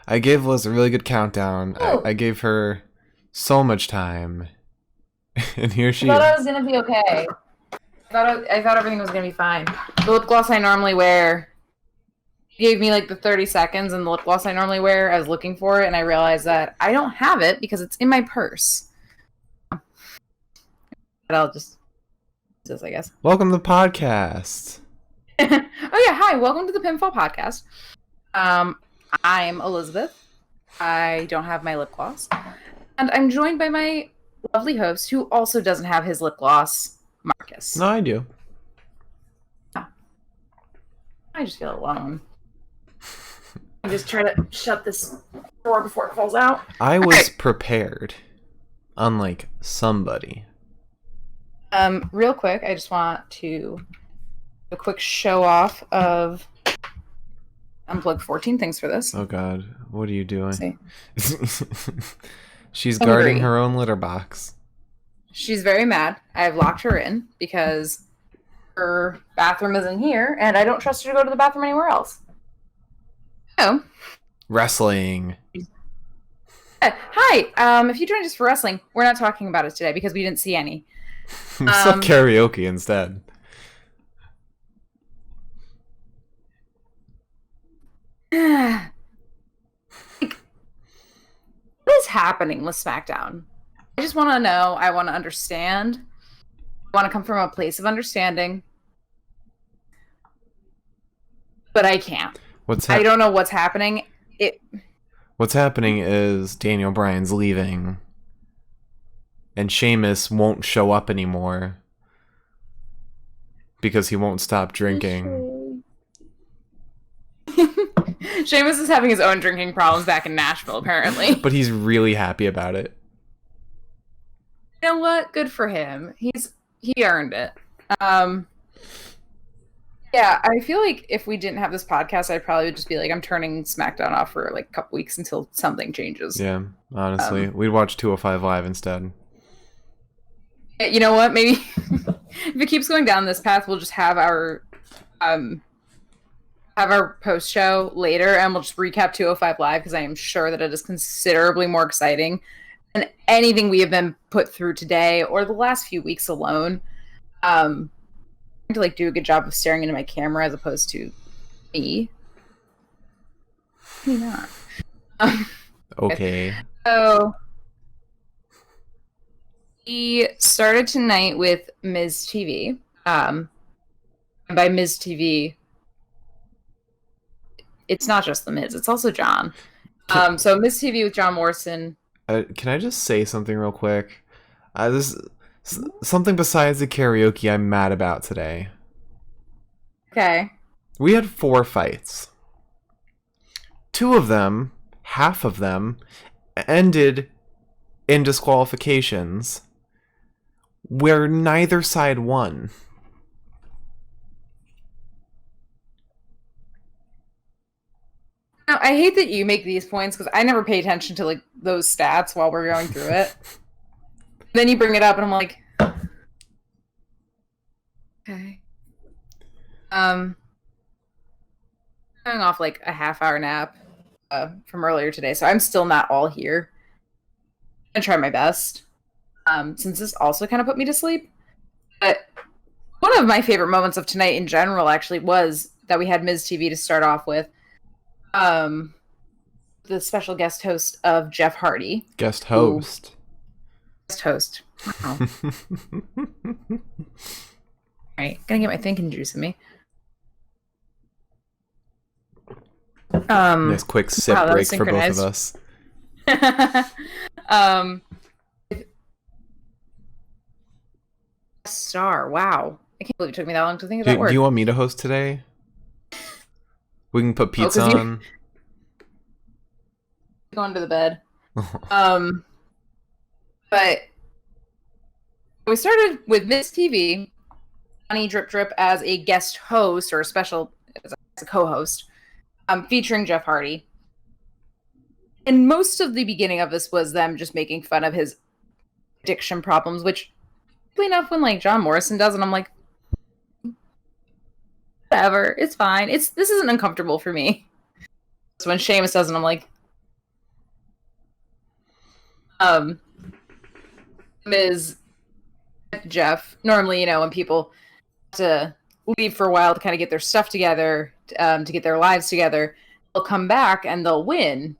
I gave Liz a really good countdown. Oh, I gave her so much time, and here I she thought is. I was gonna be okay. I thought everything was gonna be fine. The lip gloss I normally wear gave me like the 30 seconds, and the lip gloss I normally wear, I was looking for it, and I realized that I don't have it because it's in my purse. But I'll just use this, I guess. Welcome to the podcast. Oh yeah, hi, welcome to the Pinfall podcast. I'm Elizabeth. I don't have my lip gloss, and I'm joined by my lovely host, who also doesn't have his lip gloss, Marcus. No, I do. I just feel alone. I just try to shut this door before it falls out. I was prepared, unlike somebody. Real quick, I just want to do a quick show off of unplug 14 things for this. Oh God, what are you doing? See. She's Hungry. guarding her own litter box. She's very mad. I've locked her in because her bathroom is in here, and I don't trust her to go to the bathroom anywhere else. Oh. Wrestling. Hi. If you joined us for wrestling, we're not talking about it today because we didn't see any. Some karaoke instead. Like, what is happening with Smackdown? I just want to know. I want to understand. I want to come from a place of understanding. But I can't. I don't know what's happening. What's happening is Daniel Bryan's leaving. And Sheamus won't show up anymore. Because he won't stop drinking. Sheamus is having his own drinking problems back in Nashville, apparently. But he's really happy about it. You know what? Good for him. He earned it. Yeah, I feel like if we didn't have this podcast, I'd probably just be like, I'm turning SmackDown off for like a couple weeks until something changes. Yeah, honestly. We'd watch 205 Live instead. You know what? Maybe if it keeps going down this path, we'll just have our post show later, and we'll just recap 205 Live because I am sure that it is considerably more exciting than anything we have been put through today or the last few weeks alone. To like do a good job of staring into my camera as opposed to me. Maybe not. Okay. So we started tonight with Ms. TV. And by Ms. TV, it's not just the Miz, it's also John. So Ms. TV with John Morrison. Can I just say something real quick? This something besides the karaoke I'm mad about today. Okay. We had 4 fights. 2 of them, half of them, ended in disqualifications where neither side won. Now, I hate that you make these points because I never pay attention to like those stats while we're going through it. Then you bring it up and I'm like, okay. Going off like a half-hour nap from earlier today, so I'm still not all here. I'm gonna try my best. Since this also kind of put me to sleep. But one of my favorite moments of tonight in general actually was that we had Ms. TV to start off with. The special guest host of Jeff Hardy. Guest host. Guest host. Wow. Alright, gonna get my thinking juice in me. Nice quick sip break for both of us. Star, wow. I can't believe it took me that long to think of that word. Do you want me to host today? We can put pizza on. Going to the bed. But we started with Miss TV, Honey Drip Drip as a guest host or a special as a co-host, featuring Jeff Hardy. And most of the beginning of this was them just making fun of his addiction problems, which enough when like John Morrison does, and I'm like, whatever, it's fine. This isn't uncomfortable for me. So when Sheamus doesn't, I'm like, um, Miz, Jeff. Normally, when people have to leave for a while to kind of get their stuff together, to get their lives together, they'll come back and they'll win.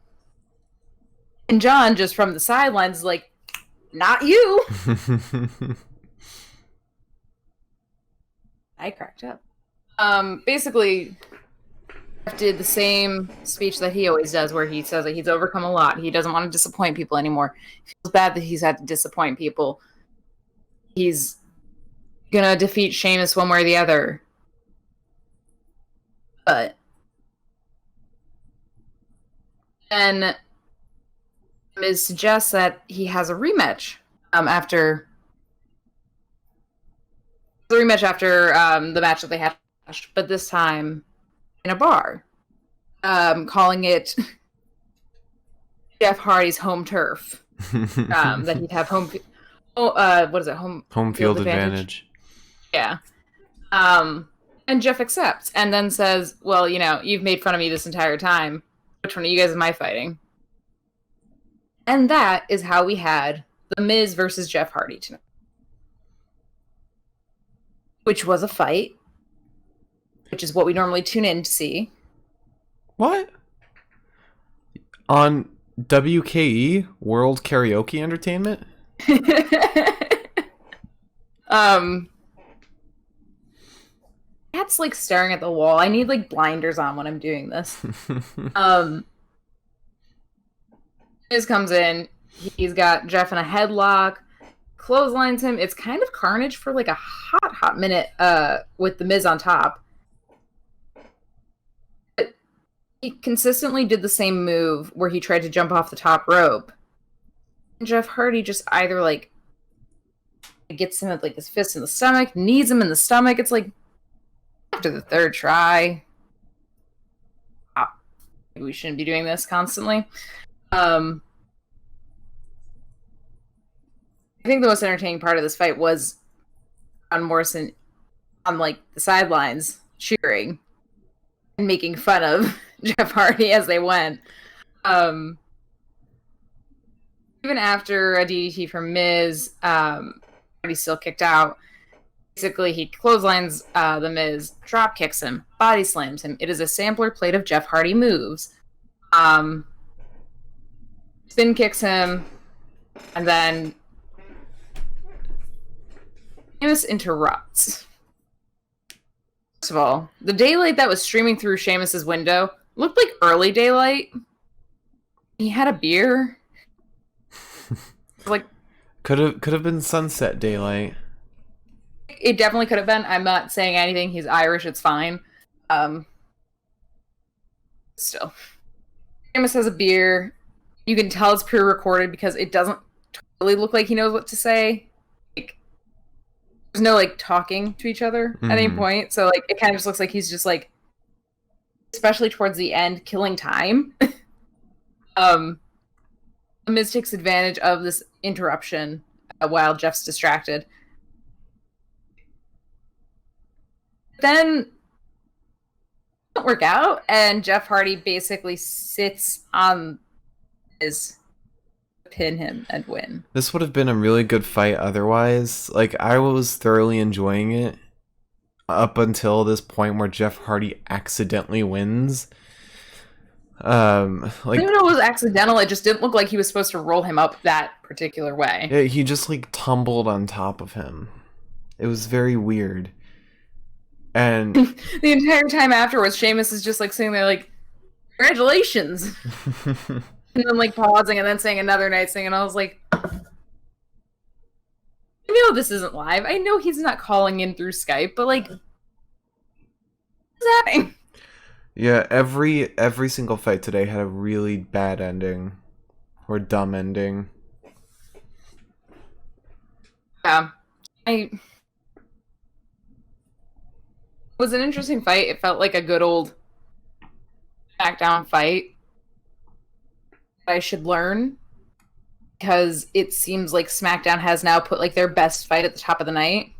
And John, just from the sidelines, is like, not you. I cracked up. Basically, Jeff did the same speech that he always does, where he says that he's overcome a lot. He doesn't want to disappoint people anymore. He feels bad that he's had to disappoint people. He's gonna defeat Sheamus one way or the other. But then Miz suggests that he has a rematch after the match that they had, but this time in a bar, calling it Jeff Hardy's home turf. That he'd have home. What is it? Home field advantage. Yeah. And Jeff accepts and then says, "Well, you've made fun of me this entire time. Which one of you guys am I fighting?" And that is how we had The Miz versus Jeff Hardy tonight, which was a fight, which is what we normally tune in to see. What? On WKE, World Karaoke Entertainment? Cat's like staring at the wall. I need like blinders on when I'm doing this. Miz comes in. He's got Jeff in a headlock, clotheslines him. It's kind of carnage for like a hot minute with the Miz on top. But he consistently did the same move where he tried to jump off the top rope. And Jeff Hardy just either like gets him with like his fist in the stomach, knees him in the stomach. It's like after the third try, maybe we shouldn't be doing this constantly. I think the most entertaining part of this fight was John Morrison on like the sidelines cheering and making fun of Jeff Hardy as they went. Even after a DDT from Miz, Hardy's still kicked out. Basically, he clotheslines the Miz, drop kicks him, body slams him. It is a sampler plate of Jeff Hardy moves. Spin kicks him, and then Sheamus interrupts. First of all, the daylight that was streaming through Sheamus's window looked like early daylight. He had a beer. Like could have been sunset daylight. It definitely could have been. I'm not saying anything. He's Irish. It's fine. Still, Sheamus has a beer. You can tell it's pre-recorded because it doesn't totally look like he knows what to say. Like, there's no like talking to each other at any point. So like it kind of just looks like he's just like, especially towards the end, killing time. Miz takes advantage of this interruption while Jeff's distracted. Then it doesn't work out, and Jeff Hardy basically sits on his pin him and win. This would have been a really good fight otherwise. Like, I was thoroughly enjoying it up until this point where Jeff Hardy accidentally wins. I don't know if it was accidental. It just didn't look like he was supposed to roll him up that particular way. Yeah, he just like tumbled on top of him. It was very weird. And the entire time afterwards, Sheamus is just like sitting there like, congratulations. And then like pausing and then saying another nice thing. And I was like, I know this isn't live. I know he's not calling in through Skype, but like, what's happening? Yeah, every single fight today had a really bad ending. Or dumb ending. Yeah. It was an interesting fight. It felt like a good old Smackdown fight. I should learn, because it seems like SmackDown has now put like their best fight at the top of the night.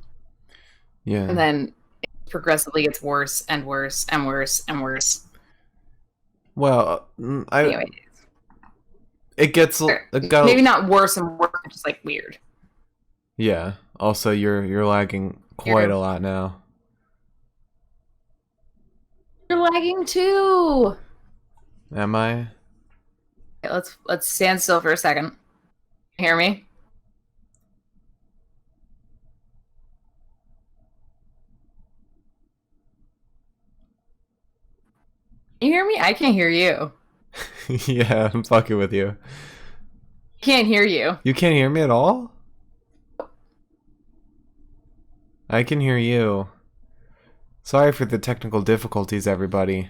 Yeah. And then it progressively gets worse and worse and worse and worse. Well, Anyway, it gets it got maybe not worse and worse, just like weird. yeah. Also, you're lagging quite a lot now. You're lagging too. Am I? Okay, let's stand still for a second. Hear me? You hear me? I can't hear you. Yeah, I'm fucking with you. Can't hear you. You can't hear me at all? I can hear you. Sorry for the technical difficulties, everybody.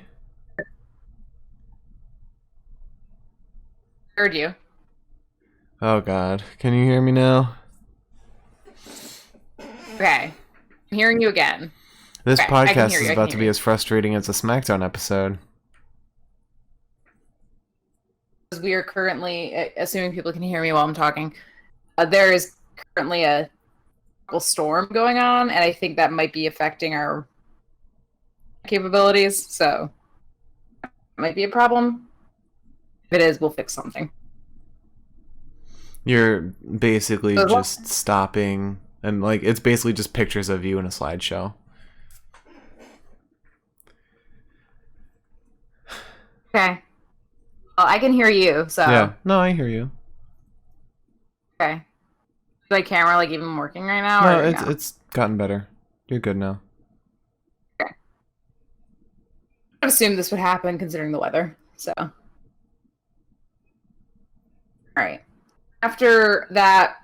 Heard you. Oh god. Can you hear me now? Okay. I'm hearing you again. This Okay, I can podcast hear is you, I about can to hear be you. as frustrating as a Smackdown episode. Because we are currently, assuming people can hear me while I'm talking, there is currently a storm going on, and I think that might be affecting our capabilities, so it might be a problem. If it is, we'll fix something. You're basically So just stopping, and like it's basically just pictures of you in a slideshow. okay. Well, I can hear you, so Yeah, no, I hear you. okay. Is my camera like even working right now, No, or it's no? it's gotten better. You're good now. Okay. I would assume this would happen considering the weather. So, all right. After that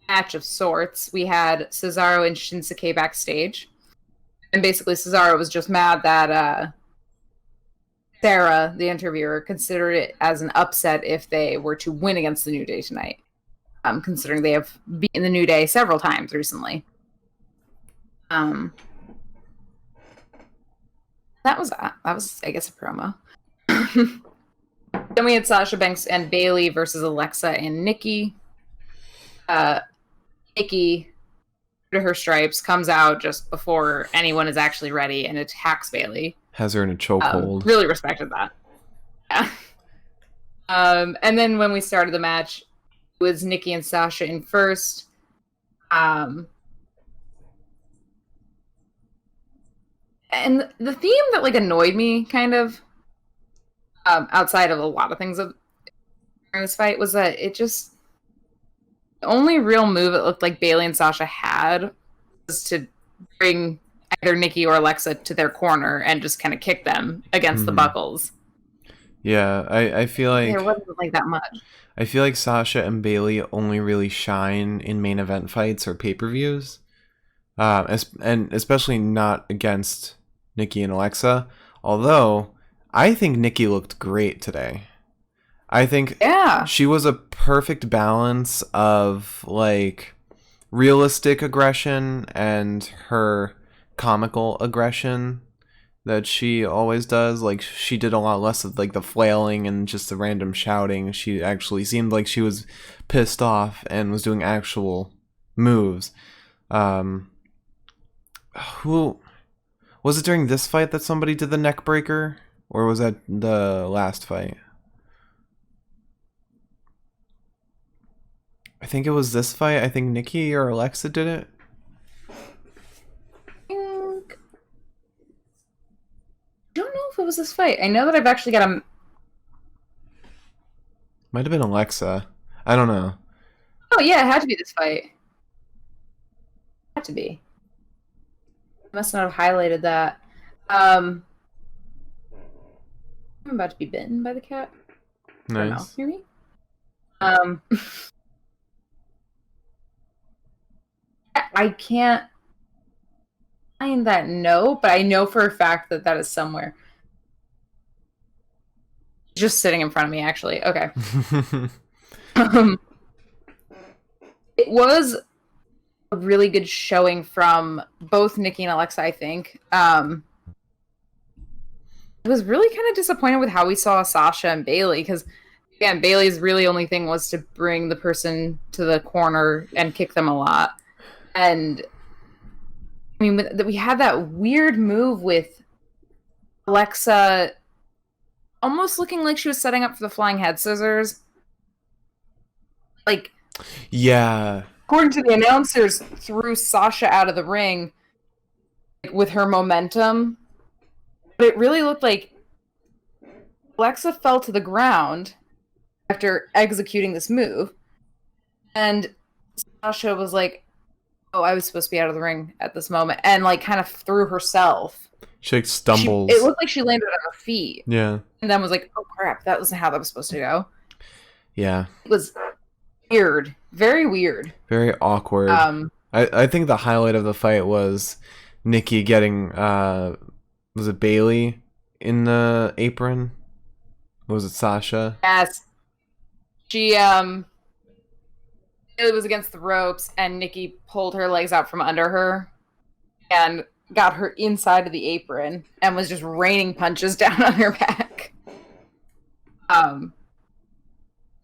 match of sorts, we had Cesaro and Shinsuke backstage, and basically Cesaro was just mad that Sarah, the interviewer, considered it as an upset if they were to win against the New Day tonight, considering they have beaten the New Day several times recently. That was that. That was, I guess, a promo. Then we had Sasha Banks and Bayley versus Alexa and Nikki. Nikki, to her stripes, comes out just before anyone is actually ready and attacks Bayley. Has her in a chokehold. Really respected that. Yeah. And then when we started the match, it was Nikki and Sasha in first. And the theme that like annoyed me kind of, outside of a lot of things in this fight, was that it just, the only real move it looked like Bayley and Sasha had was to bring either Nikki or Alexa to their corner and just kind of kick them against the buckles. Yeah, I feel like There wasn't like that much. I feel like Sasha and Bayley only really shine in main event fights or pay-per-views, and especially not against Nikki and Alexa. Although I think Nikki looked great today. I think Yeah. she was a perfect balance of like realistic aggression and her comical aggression that she always does. Like she did a lot less of like the flailing and just the random shouting. She actually seemed like she was pissed off and was doing actual moves. Who was it during this fight that somebody did the neck breaker, or was that the last fight? I think it was this fight. I think Nikki or Alexa did it. I don't know if it was this fight. I know that I've actually got a. Might have been Alexa. I don't know. Oh yeah, it had to be this fight. It had to be. I must not have highlighted that. I'm about to be bitten by the cat. I don't know. Nice. Hear me? I can't find that note, but I know for a fact that that is somewhere. Just sitting in front of me, actually. Okay. It was a really good showing from both Nikki and Alexa, I think. I was really kind of disappointed with how we saw Sasha and Bayley, because again, Bayley's really only thing was to bring the person to the corner and kick them a lot. And I mean, we had that weird move with Alexa almost looking like she was setting up for the flying head scissors. Like, Yeah. according to the announcers, threw Sasha out of the ring with her momentum. But it really looked like Alexa fell to the ground after executing this move. And Sasha was like, oh, I was supposed to be out of the ring at this moment. And like kind of threw herself. She like stumbles. It looked like she landed on her feet. Yeah. And then was like, oh crap, that wasn't how that was supposed to go. Yeah. It was weird. Very weird. Very awkward. I think the highlight of the fight was Nikki getting was it Bailey in the apron? Or was it Sasha? Yes. She it was against the ropes and Nikki pulled her legs out from under her and got her inside of the apron and was just raining punches down on her back. That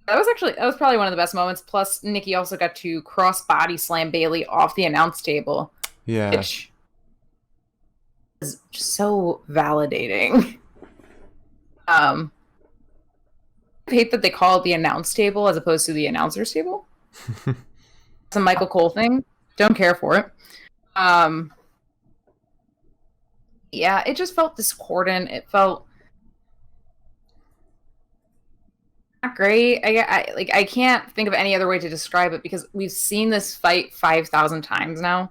was probably one of the best moments. Plus, Nikki also got to cross body slam Bailey off the announce table. Yeah. Which is so validating. I hate that they call it the announce table as opposed to the announcer's table. It's a Michael Cole thing. Don't care for it. Yeah, it just felt discordant. It felt not great. I can't think of any other way to describe it because we've seen this fight 5,000 times now.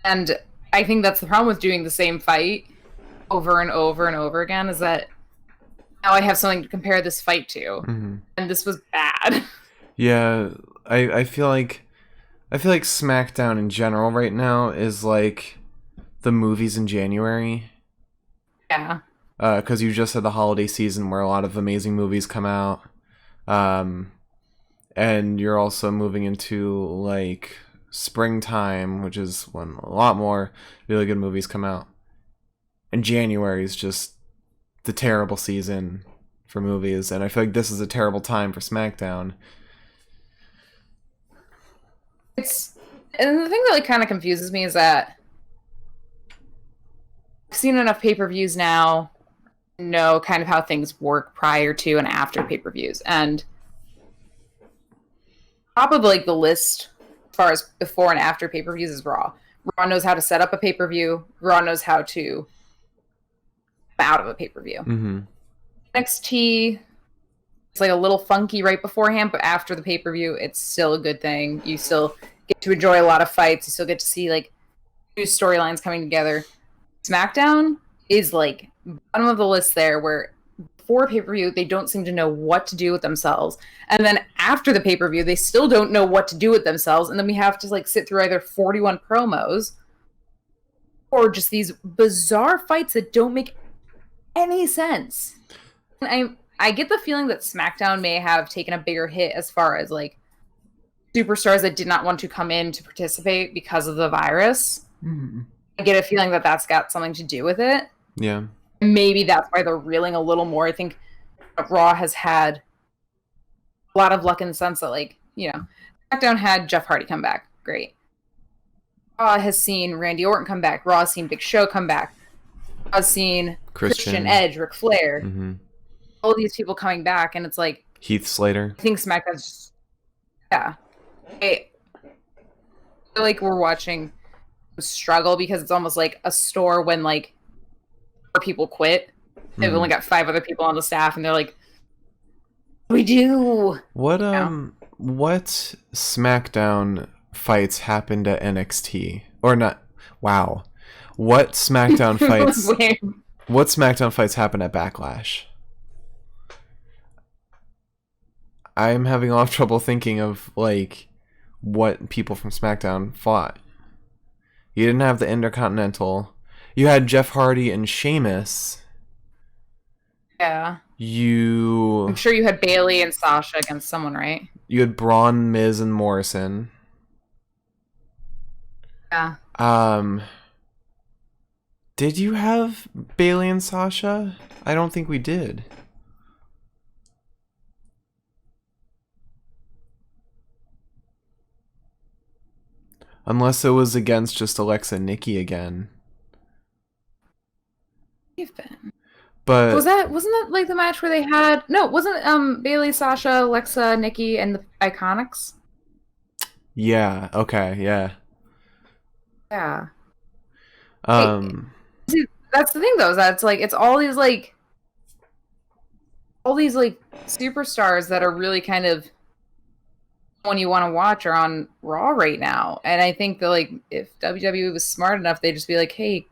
And I think that's the problem with doing the same fight over and over and over again is that now I have something to compare this fight to. Mm-hmm. And this was bad. Yeah, I feel like SmackDown in general right now is like the movies in January. Yeah. Because you just had the holiday season where a lot of amazing movies come out. And you're also moving into like springtime, which is when a lot more really good movies come out. And January is just the terrible season for movies, and I feel like this is a terrible time for SmackDown. And the thing that like kind of confuses me is that I've seen enough pay-per-views now to know kind of how things work prior to and after pay-per-views. And top of like the list as far as before and after pay-per-views is Raw. Raw knows how to set up a pay-per-view. Raw knows how to out of a pay-per-view. Mm-hmm. NXT, it's like a little funky right beforehand, but after the pay-per-view, it's still a good thing. You still get to enjoy a lot of fights. You still get to see like new storylines coming together. SmackDown is like bottom of the list there, where before pay-per-view, they don't seem to know what to do with themselves. And then after the pay-per-view, they still don't know what to do with themselves. And then we have to like sit through either 41 promos or just these bizarre fights that don't make any sense. And I get the feeling that SmackDown may have taken a bigger hit as far as like superstars that did not want to come in to participate because of the virus. Mm-hmm. I get a feeling that that's got something to do with it. Yeah. Maybe that's why they're reeling a little more. I think Raw has had a lot of luck in the sense that, like, you know, SmackDown had Jeff Hardy come back. Great. Raw has seen Randy Orton come back. Raw has seen Big Show come back. Raw has seen Christian Edge, Ric Flair. Mm-hmm. All these people coming back, and it's like Heath Slater. I think SmackDown's just, yeah. I feel like we're watching struggle because it's almost like a store when like 4 people quit. They've only got 5 other people on the staff, and they're like, "We do." What what SmackDown fights happened at NXT or not? Wow, what SmackDown fights? What SmackDown fights happened at Backlash? I'm having a lot of trouble thinking of like what people from SmackDown fought. You didn't have the Intercontinental. You had Jeff Hardy and Sheamus. Yeah. I'm sure you had Bailey and Sasha against someone, right? You had Braun, Miz, and Morrison. Yeah. Did you have Bailey and Sasha? I don't think we did. Unless it was against just Alexa and Nikki again. You've been. But wasn't that like the match where they had no, wasn't Bailey, Sasha, Alexa, Nikki, and the Iconics? yeah, okay, yeah. Yeah. Hey, Um, see, that's the thing though, is that it's like it's all these like superstars that are really kind of one you want to watch are on Raw right now. And I think that like if WWE was smart enough, they'd just be like, hey,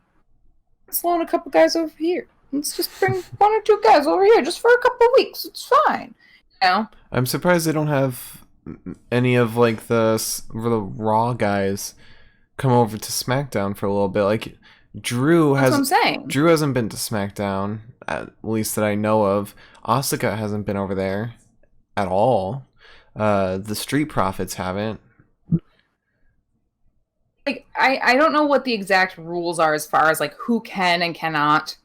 let's loan a couple guys over here. Let's just bring one or two guys over here just for a couple weeks. It's fine. You know? I'm surprised they don't have any of like the Raw guys come over to SmackDown for a little bit. Like That's what I'm saying. Drew hasn't been to SmackDown, at least that I know of. Asuka hasn't been over there at all. The Street Profits haven't. Like I don't know what the exact rules are as far as like who can and cannot,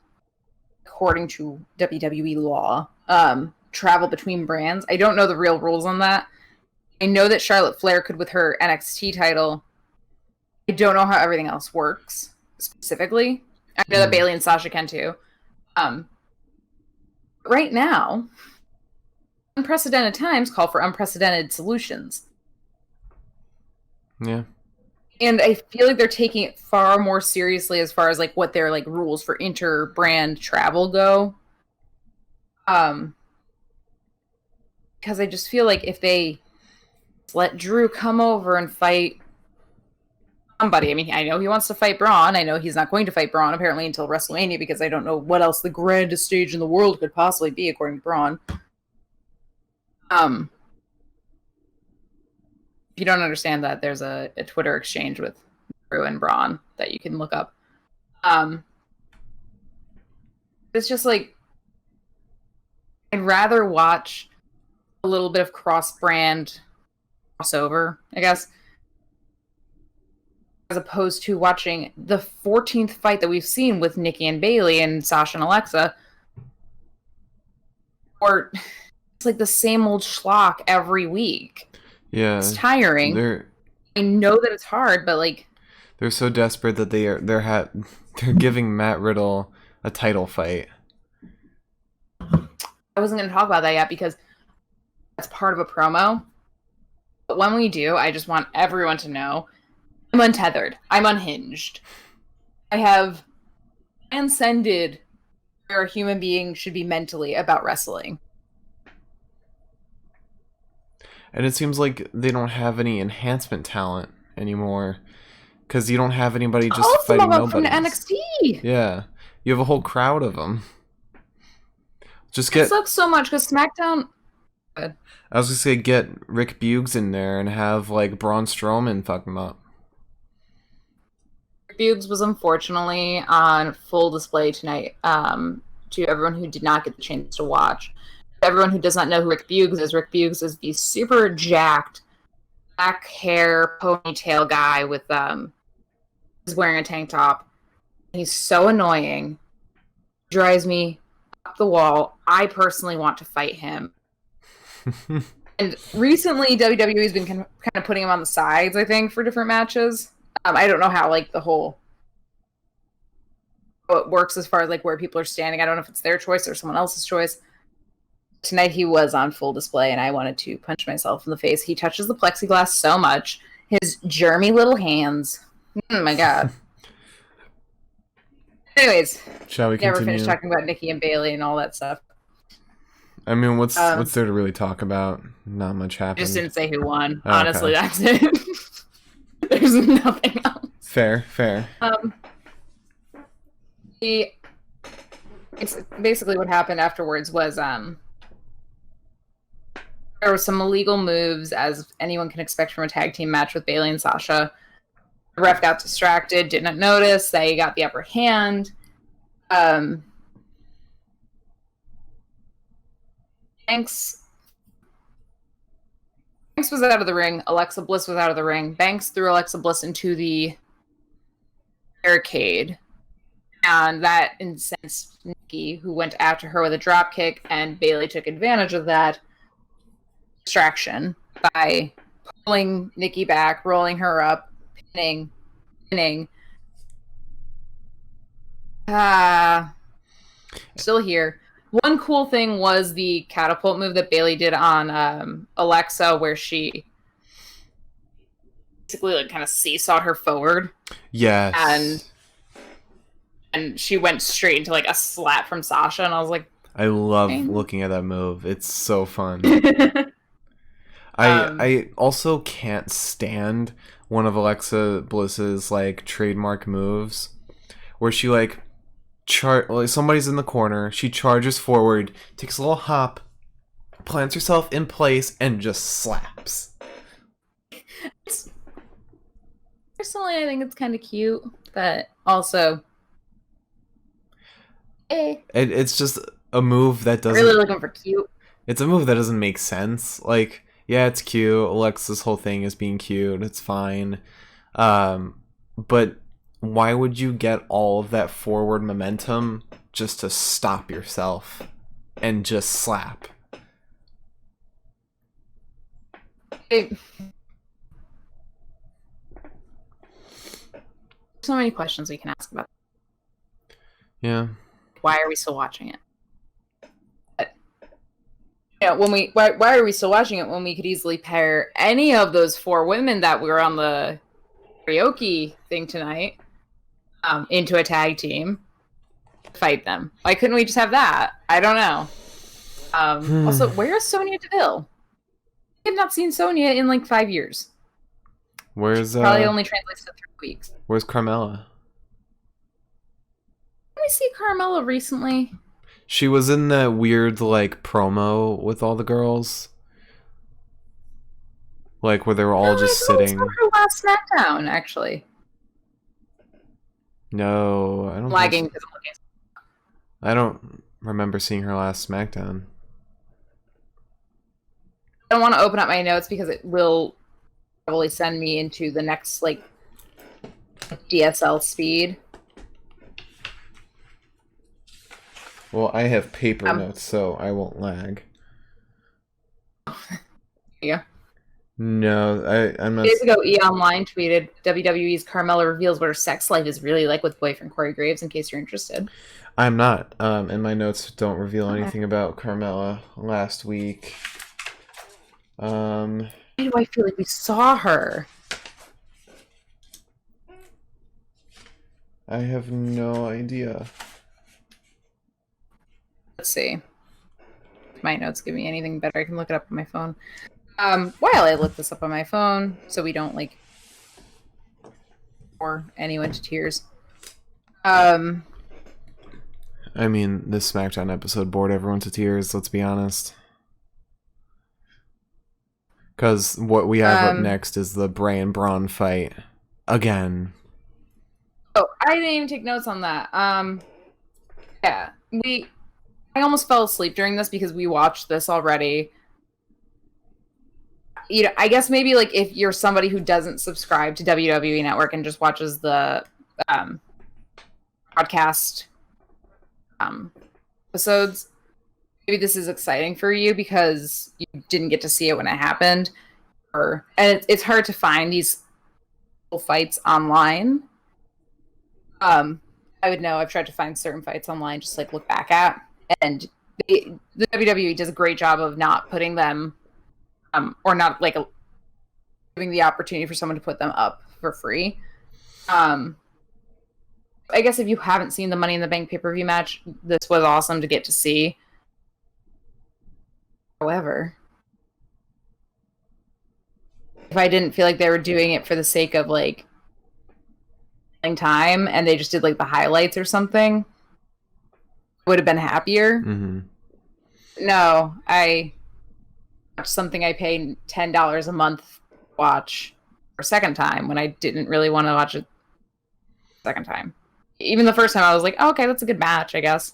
according to WWE law, travel between brands. I don't know the real rules on that. I know that Charlotte Flair could with her NXT title. I don't know how everything else works specifically. I know that Bailey and Sasha can too. Right now, unprecedented times call for unprecedented solutions. Yeah. And I feel like they're taking it far more seriously as far as like what their like rules for inter-brand travel go. Because I just feel like if they let Drew come over and fight somebody, I mean, I know he wants to fight Braun. I know he's not going to fight Braun apparently until WrestleMania because I don't know what else the grandest stage in the world could possibly be according to Braun. If you don't understand that, there's a Twitter exchange with Drew and Braun that you can look up. It's just like I'd rather watch a little bit of cross-brand crossover, I guess, as opposed to watching the 14th fight that we've seen with Nikki and Bailey and Sasha and Alexa, or it's like the same old schlock every week. Yeah. It's tiring. I know that it's hard, but like they're so desperate that they're giving Matt Riddle a title fight. I wasn't going to talk about that yet because that's part of a promo. But when we do, I just want everyone to know I'm untethered. I'm unhinged. I have transcended where a human being should be mentally about wrestling. And it seems like they don't have any enhancement talent anymore because you don't have anybody just fighting nobody from the NXT. Yeah, you have a whole crowd of them. It sucks so much because SmackDown. I was gonna say get Rick Buggs in there and have like Braun Strowman fuck him up. Rick Buggs was unfortunately on full display tonight. To everyone who did not get the chance to watch. Everyone who does not know who Rick Buggs is the super jacked black hair ponytail guy with he's wearing a tank top. He's so annoying. Drives me up the wall. I personally want to fight him. And recently WWE's been kind of putting him on the sides, I think, for different matches. I don't know how like the whole how it works as far as like where people are standing. I don't know if it's their choice or someone else's choice. Tonight he was on full display and I wanted to punch myself in the face. He touches the plexiglass so much. His germy little hands. Oh my god. Anyways, shall we never continue? finished talking about Nikki and Bailey and all that stuff. I mean, what's there to really talk about? Not much happened. I just didn't say who won. Oh, honestly, okay. That's it. There's nothing else. Fair. It's basically what happened afterwards was there were some illegal moves, as anyone can expect from a tag team match with Bailey and Sasha. The ref got distracted, did not notice. They got the upper hand. Banks was out of the ring. Alexa Bliss was out of the ring. Banks threw Alexa Bliss into the barricade. And that incensed Nikki, who went after her with a drop kick, and Bailey took advantage of that distraction by pulling Nikki back, rolling her up, pinning. Still here. One cool thing was the catapult move that Bailey did on Alexa, where she basically like kind of seesawed her forward, and Yes. she went straight into like a slap from Sasha, and I was like, I love dang. looking at that move. It's so fun. I um, I also can't stand one of Alexa Bliss's like trademark moves where she like like somebody's in the corner, she charges forward, takes a little hop, plants herself in place and just slaps. personally, I think it's kind of cute, but also, It's just a move that really doesn't looking for cute. it's a move that doesn't make sense. Like, yeah, it's cute. Alexa's whole thing is being cute. It's fine. But why would you get all of that forward momentum just to stop yourself and just slap? It, so many questions we can ask about. Yeah. Why are we still watching it? When why are we still watching it when we could easily pair any of those four women that were on the karaoke thing tonight into a tag team, fight them? Why couldn't we just have that? I don't know. Also, where is Sonya Deville? I have not seen Sonya in like 5 years. Where's Probably only translates to 3 weeks. where's Carmella? Did we see Carmella recently? She was in that weird like promo with all the girls. Like where they were all just I thought we sitting. saw her last SmackDown, actually. No, I don't Lagging think so. because I'm looking. I don't remember seeing her last SmackDown. I don't want to open up my notes because it will probably send me into the next like DSL speed. Well, I have paper notes, so I won't lag. Yeah. No, I'm not. Days ago, E! Online tweeted WWE's Carmella reveals what her sex life is really like with boyfriend Corey Graves. In case you're interested. I'm not. And my notes don't reveal anything about Carmella last week. Why do I feel like we saw her? I have no idea. Let's see. If my notes give me anything better, I can look it up on my phone. While I look this up on my phone, so we don't like bore anyone to tears. I mean, this SmackDown episode bored everyone to tears, let's be honest. Because what we have up next is the Bray and Braun fight. Again. Oh, I didn't even take notes on that. Yeah. I almost fell asleep during this because we watched this already. You know, I guess maybe like if you're somebody who doesn't subscribe to WWE Network and just watches the podcast episodes, maybe this is exciting for you because you didn't get to see it when it happened, and it's hard to find these fights online. I would know. I've tried to find certain fights online, just like look back at, and the WWE does a great job of not putting them, or not like giving the opportunity for someone to put them up for free. I guess if you haven't seen the Money in the Bank pay-per-view match, this was awesome to get to see. However, if I didn't feel like they were doing it for the sake of like time and they just did like the highlights or something, I would have been happier. Mm-hmm. No, I watched something I pay $10 a month to watch for a second time when I didn't really want to watch it second time. Even the first time I was like, oh, okay, that's a good match, I guess.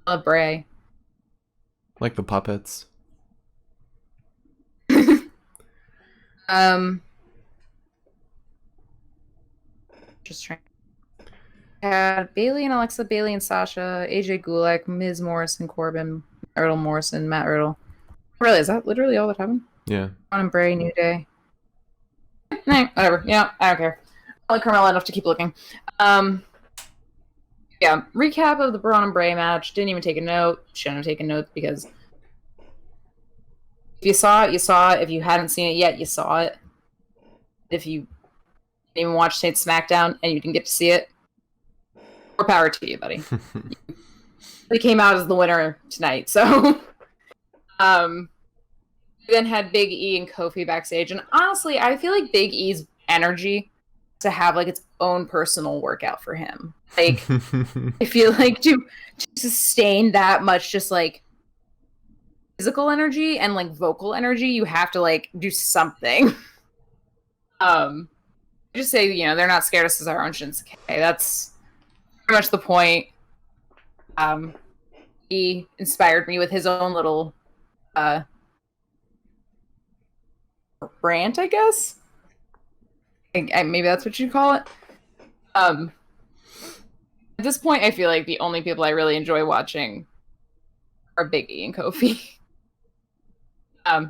I love Bray. Like the puppets. Just trying. Bailey and Alexa, Bailey and Sasha, AJ Gulak, Miz Morrison, Corbin, Ertl Morrison, Matt Ertl. Really, is that literally all that happened? Yeah. Braun and Bray, New Day. Whatever. Yeah, I don't care. I like Carmella enough to keep looking. Yeah, recap of the Braun and Bray match. Didn't even take a note. Shouldn't have taken notes because if you saw it, you saw it. If you hadn't seen it yet, you saw it. If you didn't even watch tonight's Smackdown and you didn't get to see it, more power to you, buddy. He came out as the winner tonight, so. We then had Big E and Kofi backstage, and honestly, I feel like Big E's energy to have like its own personal workout for him. Like, I feel like to sustain that much, just like physical energy and like vocal energy, you have to like do something. Just say, you know, they're not scared of Cesaro and Shinsuke. That's pretty much the point. He inspired me with his own little rant, I guess. Maybe that's what you'd call it. At this point, I feel like the only people I really enjoy watching are Big E and Kofi.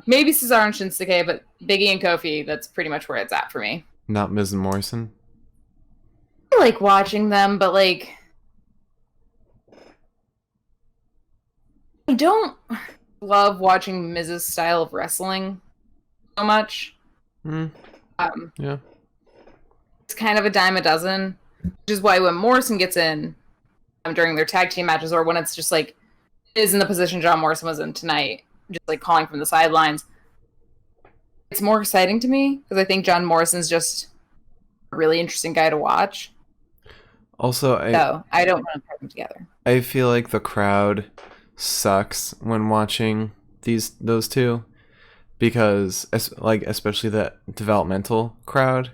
Maybe Cesaro and Shinsuke, but Big E and Kofi, that's pretty much where it's at for me. Not Miz and Morrison? I like watching them, but like I don't love watching Miz's style of wrestling so much. Yeah. It's kind of a dime a dozen, which is why when Morrison gets in during their tag team matches, or when it's just like is in the position John Morrison was in tonight, just like calling from the sidelines, it's more exciting to me because I think John Morrison's just a really interesting guy to watch. Also, I don't want to put them together. I feel like the crowd sucks when watching those two, because especially the developmental crowd,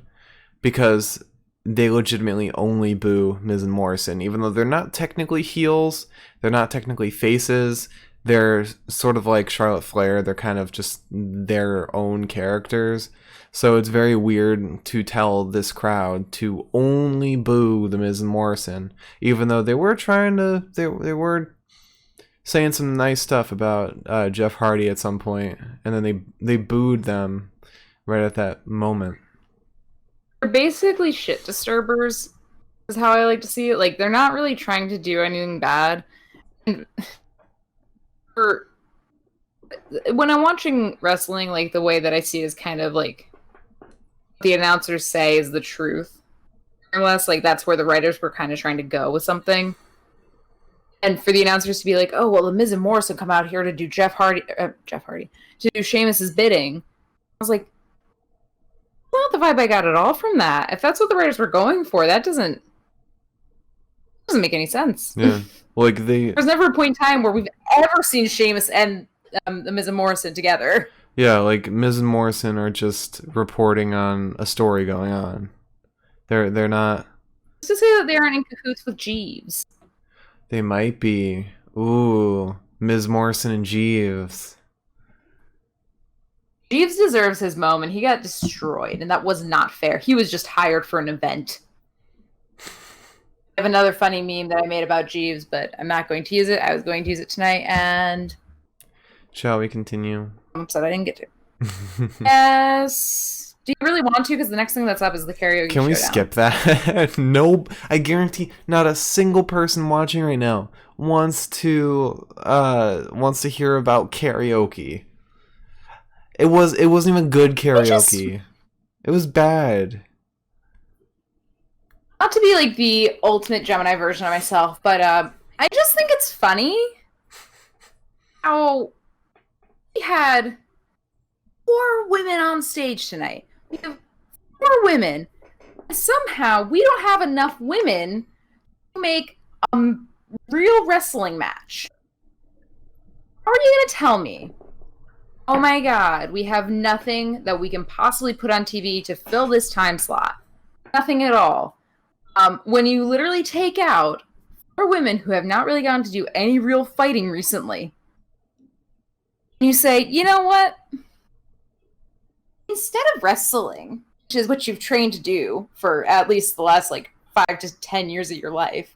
because they legitimately only boo Miz and Morrison, even though they're not technically heels, they're not technically faces. They're sort of like Charlotte Flair. They're kind of just their own characters. So it's very weird to tell this crowd to only boo the Miz and Morrison, even though they were they were saying some nice stuff about Jeff Hardy at some point, and then they booed them right at that moment. They're basically shit disturbers, is how I like to see it. Like, they're not really trying to do anything bad. And when I'm watching wrestling, like, the way that I see it is kind of like the announcers say is the truth. Unless, like, that's where the writers were kind of trying to go with something. And for the announcers to be like, oh, well, the Miz and Morrison come out here to do to do Sheamus's bidding. I was like, not the vibe I got at all from that. If that's what the writers were going for, that doesn't make any sense. Yeah, like there's never a point in time where we've ever seen Sheamus and the Miz and Morrison together. Yeah, like Miz and Morrison are just reporting on a story going on. They're not. Just to say that they aren't in cahoots with Jeeves. They might be. Ooh, Miz Morrison and Jeeves. Jeeves deserves his moment. He got destroyed, and that was not fair. He was just hired for an event. I have another funny meme that I made about Jeeves, but I'm not going to use it. I was going to use it tonight, and... Shall we continue? I'm upset I didn't get to. Yes. Do you really want to? Because the next thing that's up is the karaoke Can we showdown. skip that? No, I guarantee not a single person watching right now wants to hear about karaoke. It wasn't even good karaoke. It was bad. Not to be like the ultimate Gemini version of myself, but I just think it's funny how we had 4 women on stage tonight. We have 4 women, and somehow we don't have enough women to make a real wrestling match. How are you going to tell me, oh my god, we have nothing that we can possibly put on TV to fill this time slot? Nothing at all. When you literally take out 4 women who have not really gotten to do any real fighting recently, you say, you know what? Instead of wrestling, which is what you've trained to do for at least the last, 5 to 10 years of your life,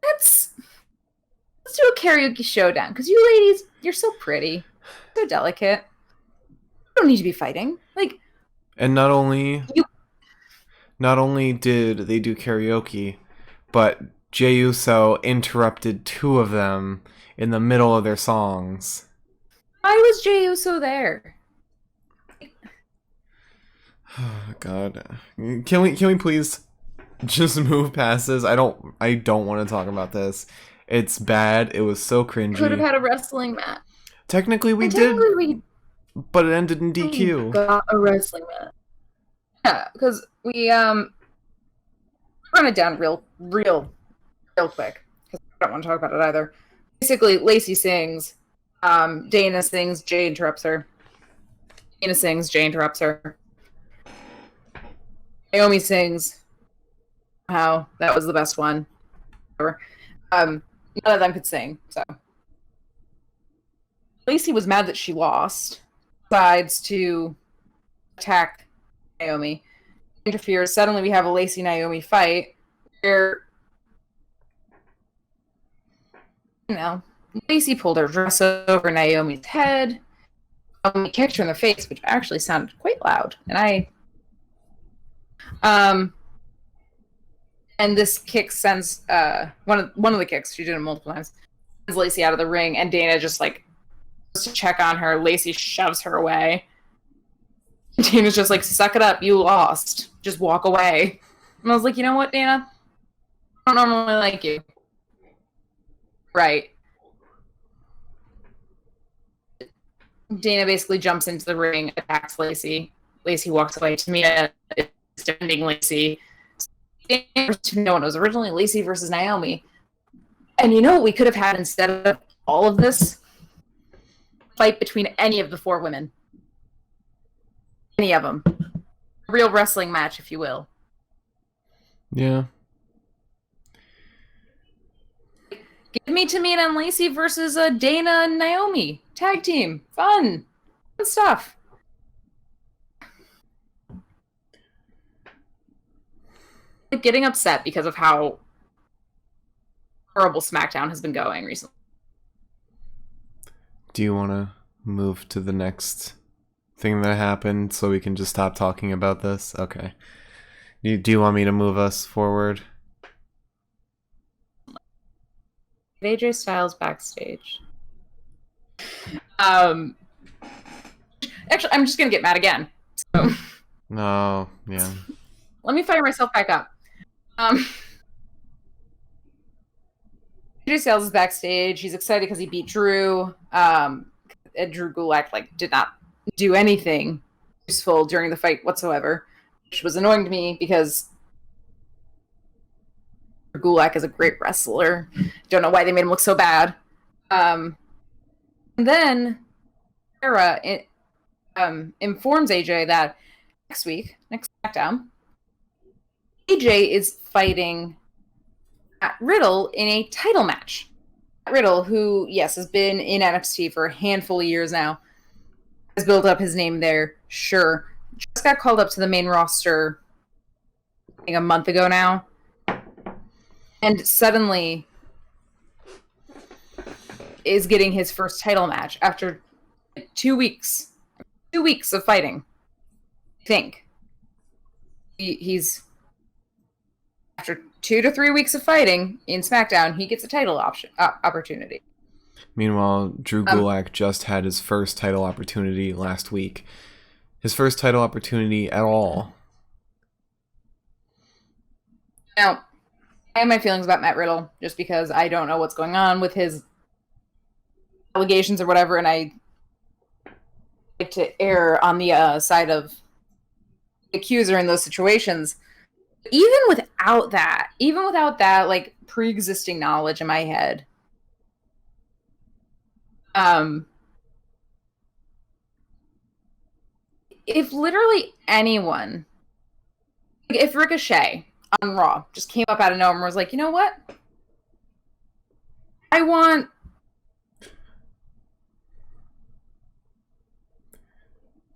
let's do a karaoke showdown. Because you ladies, you're so pretty, so delicate. You don't need to be fighting. And not only did they do karaoke, but Jey Uso interrupted two of them in the middle of their songs. Why was Jey Uso there? Oh, God, can we please just move past this? I don't want to talk about this. It's bad. It was so Could have cringy. had a wrestling match. Technically, we And did, technically, but it ended in we DQ. got a wrestling match. Yeah, because we run it down real quick because I don't want to talk about it either. Basically, Lacey sings, Dana sings, Jay interrupts her. Dana sings, Jay interrupts her. Naomi sings. How that was the best one. Whatever. None of them could sing, so Lacey was mad that she lost. Decides to attack Naomi. Interferes. Suddenly, we have a Lacey Naomi fight where, Lacey pulled her dress over Naomi's head. Naomi kicked her in the face, which actually sounded quite loud. And this kick sends one of the kicks. She did it multiple times. Sends Lacey out of the ring, and Dana just goes to check on her. Lacey shoves her away. Dana's just like, "Suck it up, you lost. Just walk away." And I was like, you know what, Dana? I don't normally like you. Right. Dana basically jumps into the ring, attacks Lacey. Lacey walks away. Tamina is defending Lacey. No one, it was originally Lacey versus Naomi. And you know what we could have had instead of all of this? Fight between any of the four women. Any of them. A real wrestling match, if you will. Yeah. Give me Tamina and Lacey versus Dana and Naomi. Tag team. Fun. Good stuff. I'm getting upset because of how horrible Smackdown has been going recently. Do you want to move to the next thing that happened so we can just stop talking about this? Okay. Do you want me to move us forward? AJ Styles backstage. Actually, I'm just gonna get mad again. So No, yeah. let me fire myself back up. AJ Styles is backstage. He's excited because he beat Drew. And Drew Gulak did not do anything useful during the fight whatsoever, which was annoying to me because Gulak is a great wrestler. Don't know why they made him look so bad. And then Sarah informs AJ that next SmackDown, AJ is fighting Matt Riddle in a title match. Matt Riddle, who, yes, has been in NXT for a handful of years now, has built up his name there, sure. Just got called up to the main roster, I think, a month ago now. And suddenly is getting his first title match after 2 weeks. 2 weeks of fighting. I think. He's after 2 to 3 weeks of fighting in SmackDown, he gets a title opportunity. Meanwhile, Drew Gulak just had his first title opportunity last week. His first title opportunity at all. Now, I have my feelings about Matt Riddle, just because I don't know what's going on with his allegations or whatever, and I like to err on the side of the accuser in those situations. Even without that, pre-existing knowledge in my head, if literally anyone, if Ricochet on Raw just came up out of nowhere and was like, you know what? I want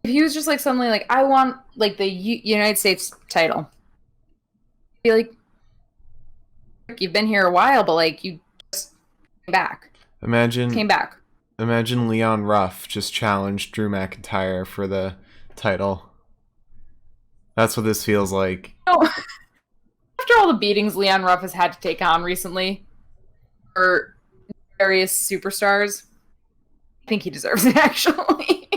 if he was just suddenly I want the United States title. Be like, you've been here a while, but you just came back. Came back. Imagine Leon Ruff just challenged Drew McIntyre for the title. That's what this feels like. Oh, after all the beatings Leon Ruff has had to take on recently for various superstars, I think he deserves it, actually.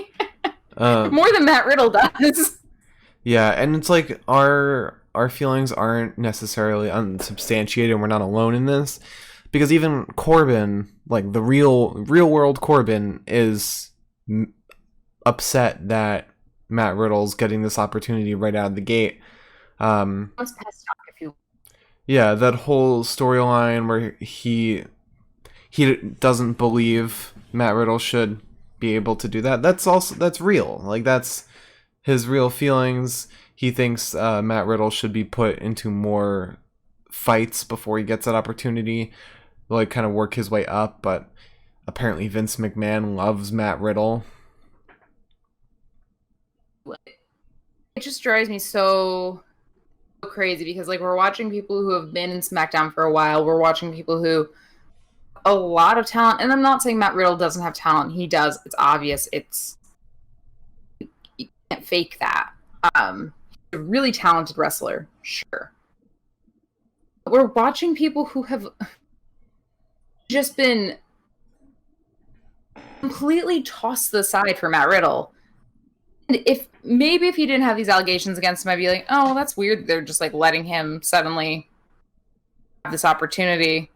More than Matt Riddle does. Yeah, and it's like our feelings aren't necessarily unsubstantiated, and we're not alone in this, because even Corbin, like the real world Corbin, is upset that Matt Riddle's getting this opportunity right out of the gate. Yeah, that whole storyline where he doesn't believe Matt Riddle should be able to do that. That's real. Like, that's his real feelings. He thinks Matt Riddle should be put into more fights before he gets that opportunity, like kind of work his way up. But apparently Vince McMahon loves Matt Riddle. It just drives me so crazy because, like, we're watching people who have been in SmackDown for a while. We're watching people who a lot of talent, and I'm not saying Matt Riddle doesn't have talent. He does. It's obvious. You can't fake that. He's a really talented wrestler, sure. But we're watching people who have just been completely tossed to the side for Matt Riddle. And if he didn't have these allegations against him, I'd be like, oh, well, that's weird. They're just like letting him suddenly have this opportunity.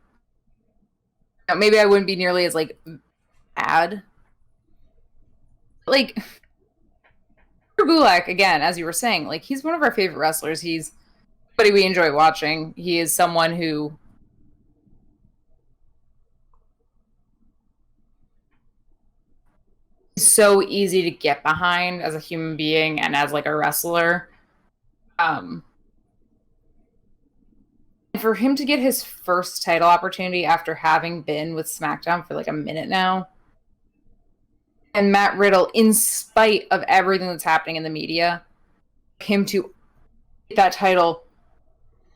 Maybe I wouldn't be nearly as like bad. Like Drew Gulak, again, as you were saying, like he's one of our favorite wrestlers. He's somebody we enjoy watching. He is someone who is so easy to get behind as a human being and as like a wrestler. And for him to get his first title opportunity after having been with SmackDown for like a minute now, and Matt Riddle, in spite of everything that's happening in the media, him to get that title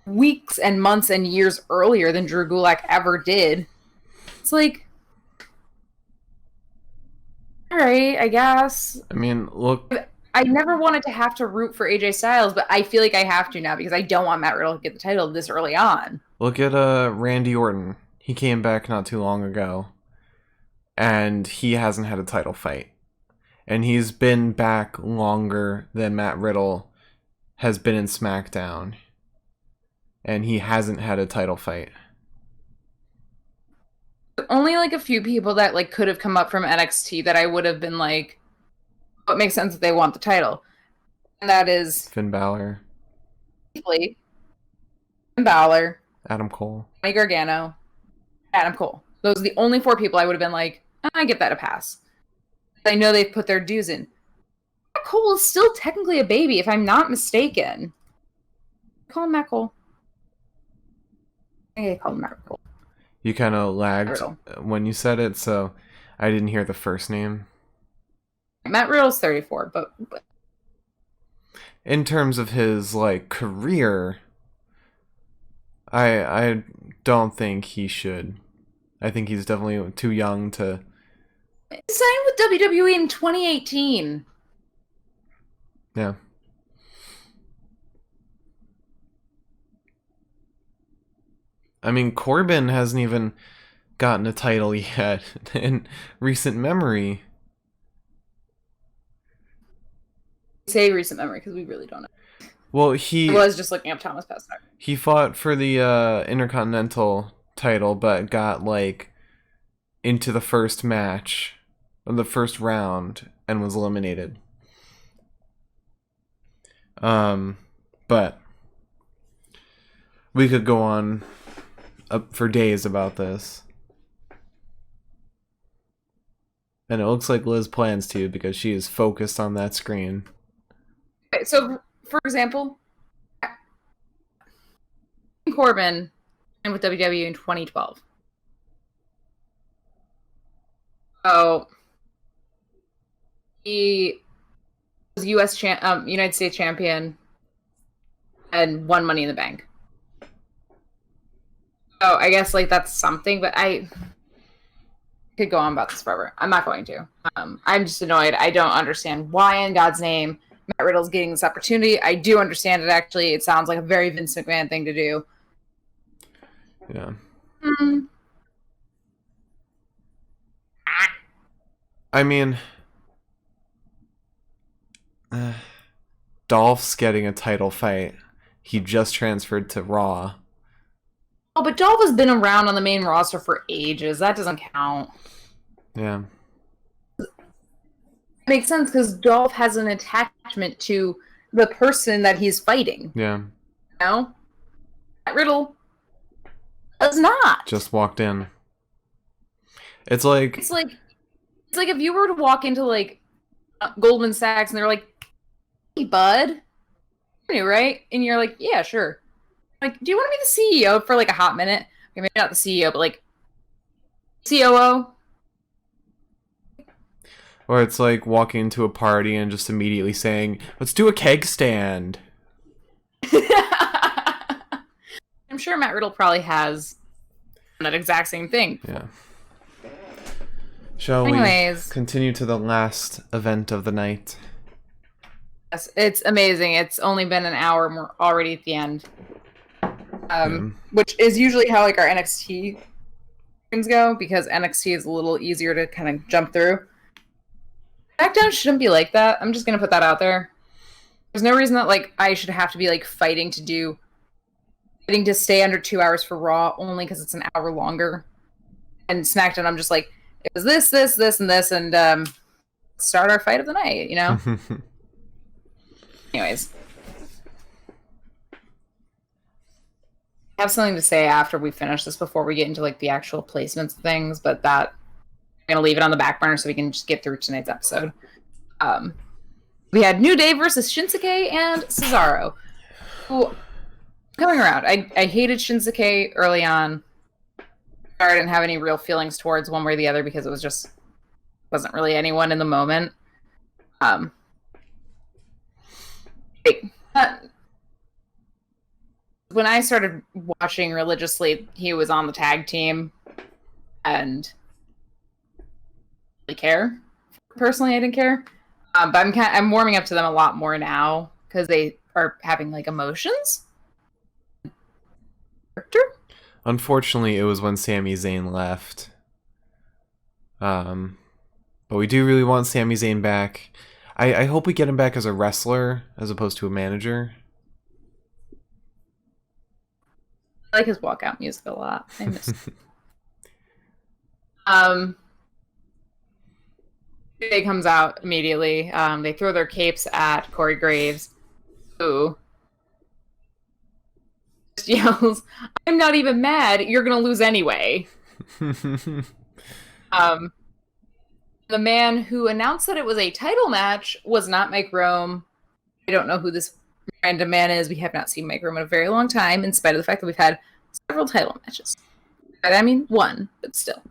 weeks and months and years earlier than Drew Gulak ever did, it's like, all right, I guess. I mean, look, I never wanted to have to root for AJ Styles, but I feel like I have to now because I don't want Matt Riddle to get the title this early on. Look at Randy Orton. He came back not too long ago, and he hasn't had a title fight. And he's been back longer than Matt Riddle has been in SmackDown, and he hasn't had a title fight. Only like a few people that like could have come up from NXT that I would have been like, what makes sense that they want the title, and that is Finn Balor, Finn Balor, Adam Cole, Johnny Gargano, Adam Cole. Those are the only 4 people I would have been like, I get that a pass. I know they've put their dues in. Cole is still technically a baby, if I'm not mistaken. Call him Matt Cole. I call him Matt Cole. You kind of lagged when you said it, so I didn't hear the first name. Matt Riddle's 34, but in terms of his like career, I don't think he should. I think he's definitely too young to. He signed with WWE in 2018. Yeah. I mean, Corbin hasn't even gotten a title yet in recent memory. Say recent memory because we really don't know. Well, I was just looking up Thomas Pestner. He fought for the Intercontinental title, but got like into the first match, or the first round, and was eliminated. But we could go on for days about this. And it looks like Liz plans to because she is focused on that screen. Okay, so, for example, Corbin signed with WWE in 2012. Oh, he was United States champion and won Money in the Bank. So I guess like that's something, but I could go on about this forever. I'm not going to. I'm just annoyed. I don't understand why in God's name Matt Riddle's getting this opportunity. I do understand it, actually. It sounds like a very Vince McMahon thing to do. Yeah. Mm. I mean, uh, Dolph's getting a title fight. He just transferred to Raw. Oh, but Dolph has been around on the main roster for ages. That doesn't count. Yeah. Makes sense because Dolph has an attachment to the person that he's fighting. Yeah. You know? Matt Riddle does not. Just walked in. It's like it's like if you were to walk into like Goldman Sachs and they're like, "Hey, bud," you right? And you're like, "Yeah, sure." Like, do you want to be the CEO for like a hot minute? Okay, maybe not the CEO, but like COO. or it's like walking into a party and just immediately saying, "Let's do a keg stand." I'm sure Matt Riddle probably has that exact same thing. Yeah. Shall Anyways, we continue to the last event of the night? yes, it's amazing. It's only been an hour and we're already at the end. Which is usually how like our NXT things go, because NXT is a little easier to kind of jump through. Smackdown shouldn't be like that. I'm just gonna put that out there. There's no reason that like I should have to be like fighting to stay under 2 hours for Raw only because it's an hour longer. And SmackDown, I'm just like, it was this, and this, and start our fight of the night, you know? Anyways. I have something to say after we finish this before we get into like the actual placements of things, but that I'm gonna leave it on the back burner so we can just get through tonight's episode. We had New Day versus Shinsuke and Cesaro. Who, coming around, I hated Shinsuke early on. I didn't have any real feelings towards one way or the other because it wasn't really anyone in the moment. When I started watching religiously, he was on the tag team, and I didn't really care. Personally, I didn't care, but I'm warming up to them a lot more now because they are having like emotions. Character. Unfortunately, it was when Sami Zayn left. But we do really want Sami Zayn back. I hope we get him back as a wrestler as opposed to a manager. I like his walkout music a lot. I miss it. They comes out immediately. They throw their capes at Corey Graves, who just yells, "I'm not even mad. You're gonna lose anyway." The man who announced that it was a title match was not Mike Rome. I don't know who this random man is. We have not seen Mike Rome in a very long time, in spite of the fact that we've had several title matches. I mean, one, but still.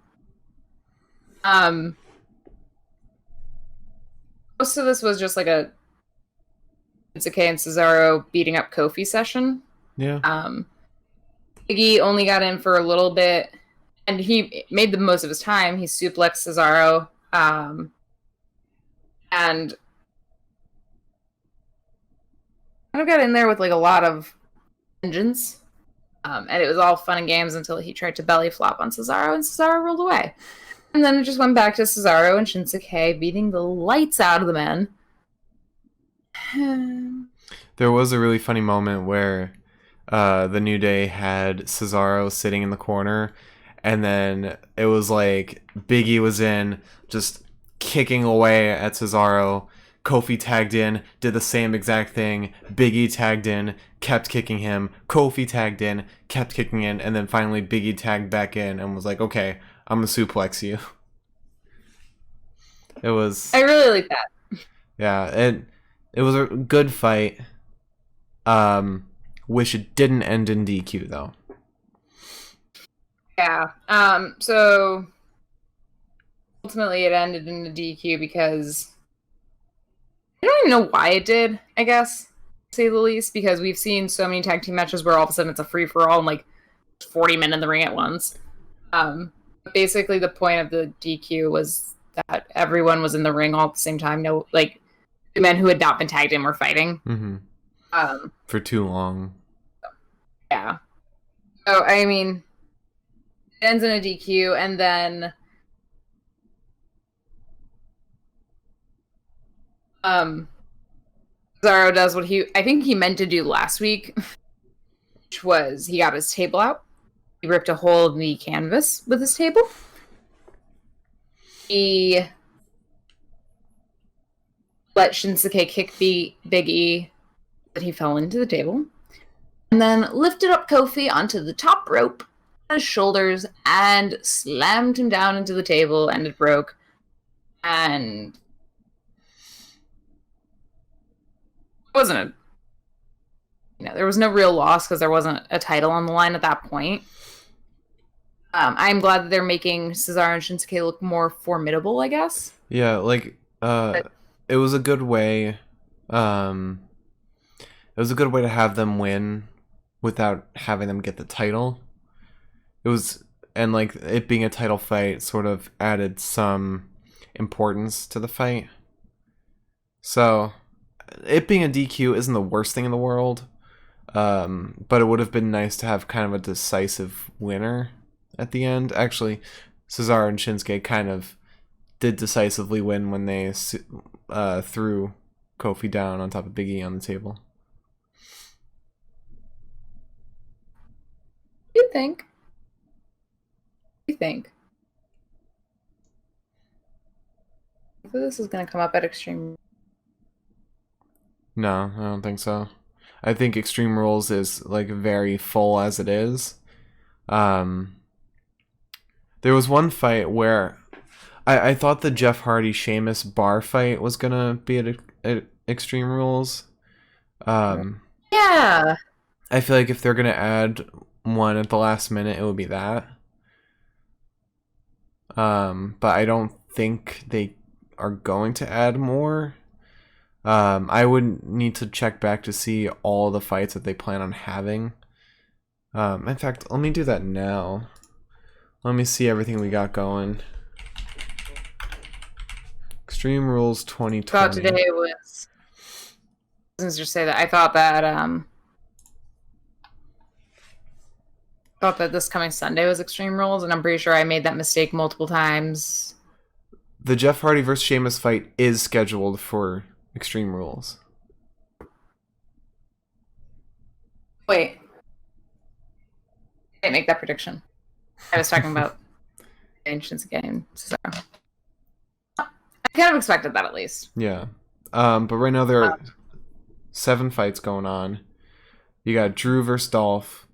Most of this was just like a Shinsuke and Cesaro beating up Kofi session. Yeah. Biggie only got in for a little bit, and he made the most of his time. He suplexed Cesaro, and kind of got in there with like a lot of vengeance. And it was all fun and games until he tried to belly flop on Cesaro, and Cesaro rolled away. And then it just went back to Cesaro and Shinsuke beating the lights out of the men. There was a really funny moment where the New Day had Cesaro sitting in the corner, and then it was like Biggie was in, just kicking away at Cesaro. Kofi tagged in, did the same exact thing. Biggie tagged in, kept kicking him. Kofi tagged in, kept kicking in, and then finally Biggie tagged back in and was like, "Okay, I'm gonna suplex you." It was. I really like that. Yeah, it was a good fight. Wish it didn't end in DQ though. Yeah. So ultimately it ended in a DQ because I don't even know why it did, I guess, to say the least, because we've seen so many tag team matches where all of a sudden it's a free-for-all and like 40 men in the ring at once. Basically the point of the DQ was that everyone was in the ring all at the same time. No, like, the men who had not been tagged in were fighting. Mm-hmm. For too long. Yeah. So, I mean, It ends in a DQ, and then Cesaro does what I think he meant to do last week, which was he got his table out. He ripped a hole in the canvas with his table. He let Shinsuke kick Big E, but he fell into the table. And then lifted up Kofi onto the top rope on his shoulders and slammed him down into the table, and it broke. And it wasn't there was no real loss because there wasn't a title on the line at that point. I'm glad that they're making Cesaro and Shinsuke look more formidable, I guess. Yeah, like it was a good way. It was a good way to have them win without having them get the title. It was, and like it being a title fight sort of added some importance to the fight. So it being a DQ isn't the worst thing in the world, but it would have been nice to have kind of a decisive winner at the end. Actually, Cesaro and Shinsuke kind of did decisively win when they threw Kofi down on top of Big E on the table. You think? You think? This is going to come up at Extreme. No, I don't think so. I think Extreme Rules is like very full as it is. There was one fight where I thought the Jeff Hardy Sheamus bar fight was gonna be at Extreme Rules. Yeah. I feel like if they're gonna add one at the last minute, it would be that. But I don't think they are going to add more. I would need to check back to see all the fights that they plan on having. In fact, let me do that now. Let me see everything we got going. Extreme Rules 2020. Thought today was. I was just say that I thought that this coming Sunday was Extreme Rules, and I'm pretty sure I made that mistake multiple times. The Jeff Hardy versus Sheamus fight is scheduled for Extreme Rules. Wait. I didn't make that prediction. I was talking about Ancients again. So I kind of expected that at least. Yeah. But right now there are 7 fights going on. You got Drew versus Dolph,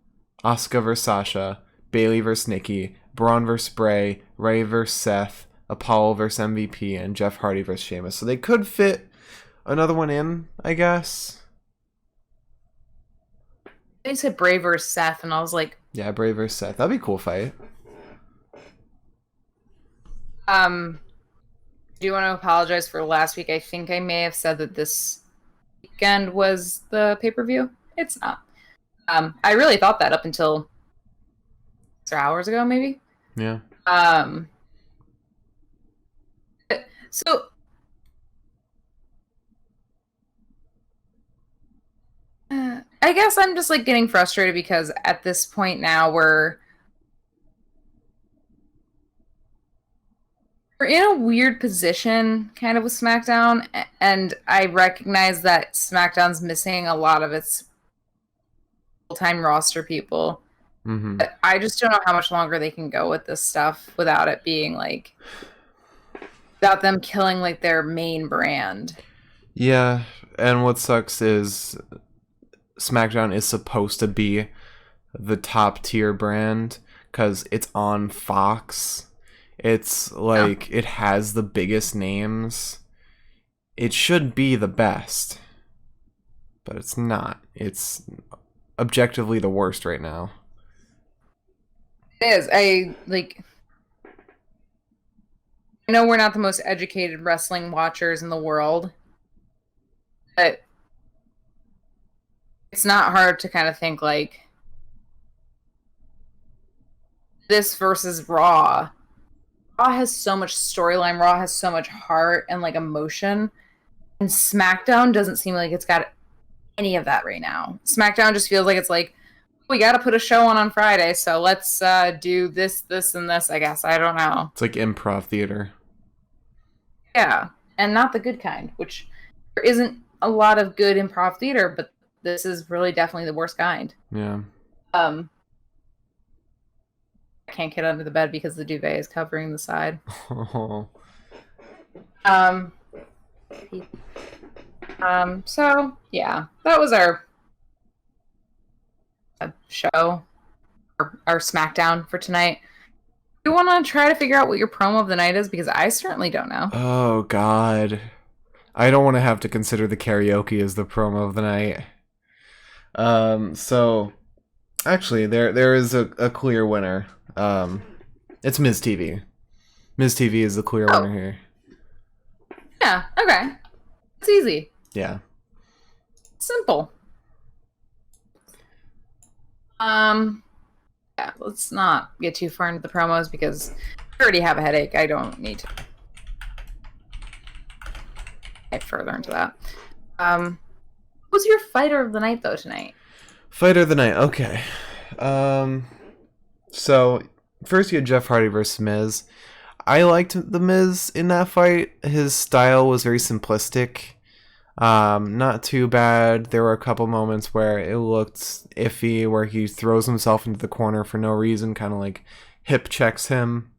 Asuka versus Sasha, Bayley versus Nikki, Braun versus Bray, Ray versus Seth, Apollo versus MVP, and Jeff Hardy versus Sheamus. So they could fit another one in, I guess. They said Bray versus Seth, and I was like, yeah, Bray versus Seth. That'd be a cool fight. Do you want to apologize for last week? I think I may have said that this weekend was the pay-per-view. It's not. I really thought that up until 6 hours ago, maybe. Yeah. So I guess I'm just like getting frustrated because at this point now we're in a weird position kind of with SmackDown, and I recognize that SmackDown's missing a lot of its full-time roster people. Mm-hmm. But I just don't know how much longer they can go with this stuff without it being like, without them killing like their main brand. Yeah, and what sucks is SmackDown is supposed to be the top tier brand because it's on Fox. It's like it has the biggest names. It should be the best, but it's not. It's objectively the worst right now. It is. I know we're not the most educated wrestling watchers in the world, but it's not hard to kind of think like this versus Raw. Raw has so much storyline. Raw has so much heart and like emotion, and SmackDown doesn't seem like it's got any of that right now. SmackDown just feels like it's like we got to put a show on Friday, so let's do this, this, and this. I guess I don't know. It's like improv theater. Yeah, and not the good kind, which there isn't a lot of good improv theater, but this is really definitely the worst kind. Yeah. Um, I can't get under the bed because the duvet is covering the side. Um, so yeah, that was our show, our Smackdown for tonight. You want to try to figure out what your promo of the night is, because I certainly don't know. Oh God. I don't want to have to consider the karaoke as the promo of the night. So actually there is a clear winner. It's Ms. TV. Ms. TV is the clear winner here. Yeah, okay. It's easy. Yeah. Simple. Yeah, let's not get too far into the promos because I already have a headache. I don't need to get further into that. Who's your fighter of the night though tonight? Fighter of the night. Okay. So first you had Jeff Hardy versus Miz. I liked the Miz in that fight. His style was very simplistic. Not too bad. There were a couple moments where it looked iffy, where he throws himself into the corner for no reason, kind of like hip checks him.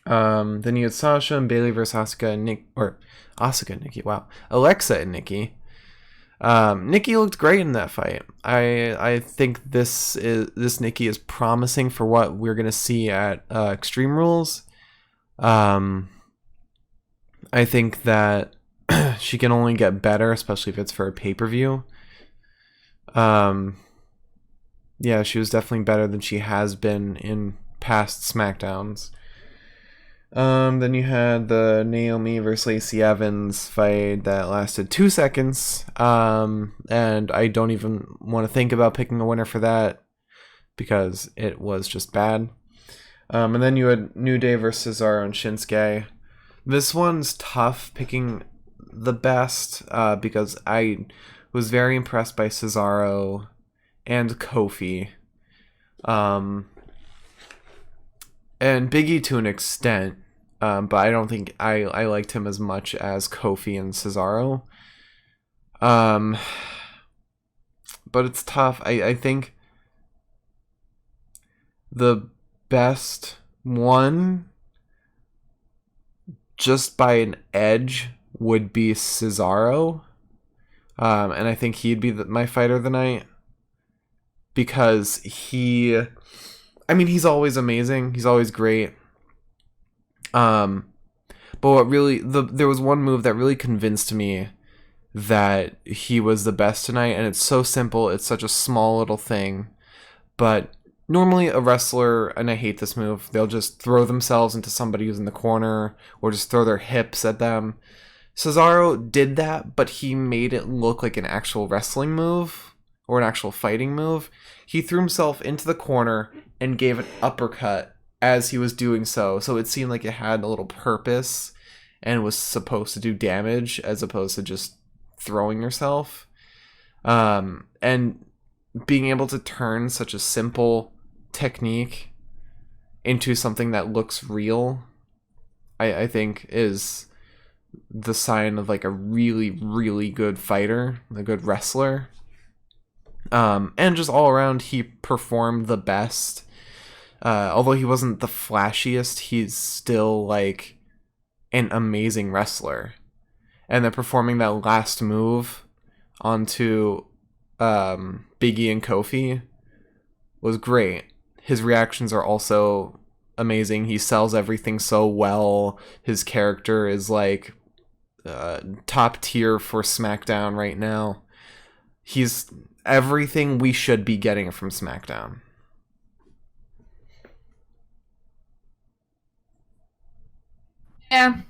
Then you had Sasha and Bayley versus Asuka and Nikki. Wow, Alexa and Nikki. Nikki looked great in that fight. I think this Nikki is promising for what we're gonna see at Extreme Rules. I think that she can only get better, especially if it's for a pay-per-view. Yeah, she was definitely better than she has been in past Smackdowns. Then you had the Naomi versus Lacey Evans fight that lasted 2 seconds. And I don't even want to think about picking a winner for that because it was just bad. And then you had New Day versus Cesaro and Shinsuke. This one's tough picking the best because I was very impressed by Cesaro and Kofi. And Big E to an extent, but I don't think I liked him as much as Kofi and Cesaro. But it's tough. I think the best one, just by an edge, would be Cesaro. And I think he'd be my fighter of the night. Because he's always amazing. He's always great. But what really, there was one move that really convinced me that he was the best tonight. And it's so simple. It's such a small little thing. But normally a wrestler, and I hate this move, they'll just throw themselves into somebody who's in the corner or just throw their hips at them. Cesaro did that, but he made it look like an actual wrestling move or an actual fighting move. He threw himself into the corner and gave an uppercut as he was doing so. So it seemed like it had a little purpose and was supposed to do damage as opposed to just throwing yourself. And being able to turn such a simple technique into something that looks real, I think is the sign of like a really, really good fighter, a good wrestler. And just all around, he performed the best. Although he wasn't the flashiest, he's still like an amazing wrestler. And then performing that last move onto Big E and Kofi was great. His reactions are also amazing. He sells everything so well. His character is like top tier for SmackDown right now. He's everything we should be getting from SmackDown. Yeah.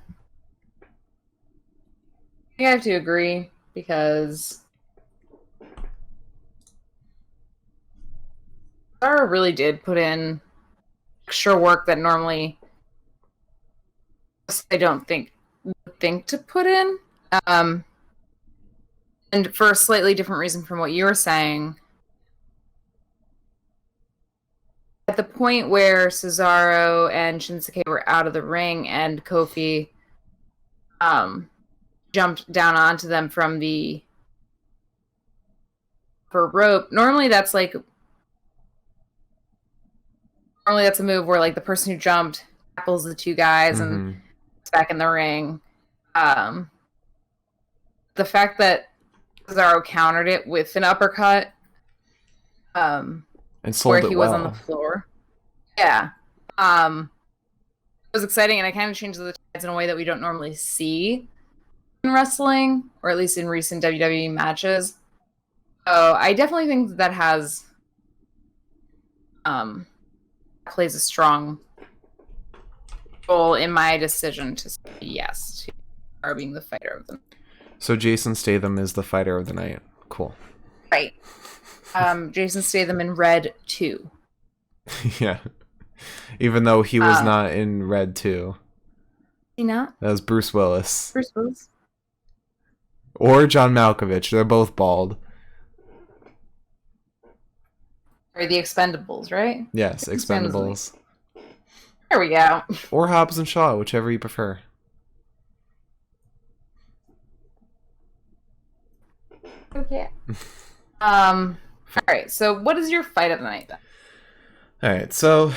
I have to agree because Sarah really did put in extra work that normally I don't think to put in. And for a slightly different reason from what you were saying, at the point where Cesaro and Shinsuke were out of the ring and Kofi jumped down onto them from the upper rope, normally that's a move where like the person who jumped tackles the two guys and it's back in the ring. The fact that Cesaro countered it with an uppercut, and sold where it he well. was on the floor. Yeah. It was exciting, and I kind of changed the tides in a way that we don't normally see in wrestling, or at least in recent WWE matches. So I definitely think that has plays a strong role in my decision to say yes to Cesaro being the fighter of the night. So Jason Statham is the fighter of the night. Cool. Right. Jason Statham in Red 2. Yeah. Even though he was not in Red 2. He not? That was Bruce Willis. Bruce Willis. Or John Malkovich. They're both bald. Or the Expendables, right? Yes, Expendables. There we go. Or Hobbs and Shaw, whichever you prefer. Okay. All right. So, what is your fight of the night then? All right. So,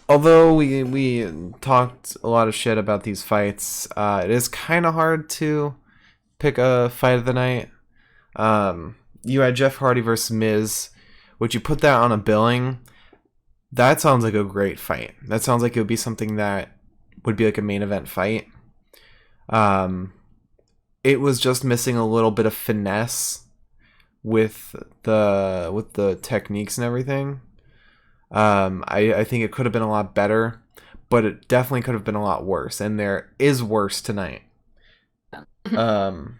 although we talked a lot of shit about these fights, it is kind of hard to pick a fight of the night. You had Jeff Hardy versus Miz. Would you put that on a billing? That sounds like a great fight. That sounds like it would be something that would be like a main event fight. It was just missing a little bit of finesse with the techniques and everything. I think it could have been a lot better, but it definitely could have been a lot worse, and there is worse tonight. Then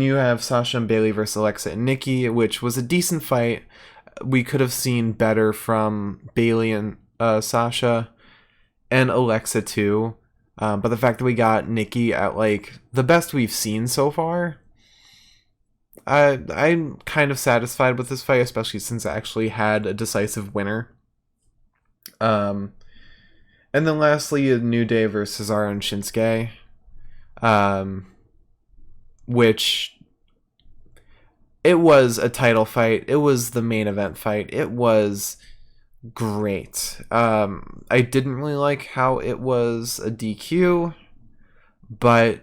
you have Sasha and Bayley versus Alexa and Nikki, which was a decent fight. We could have seen better from Bayley and Sasha, and Alexa too. But the fact that we got Nikki at like the best we've seen so far, I'm kind of satisfied with this fight, especially since it actually had a decisive winner. And then lastly, New Day versus Cesaro and Shinsuke, which it was a title fight. It was the main event fight. It was great. I didn't really like how it was a DQ, but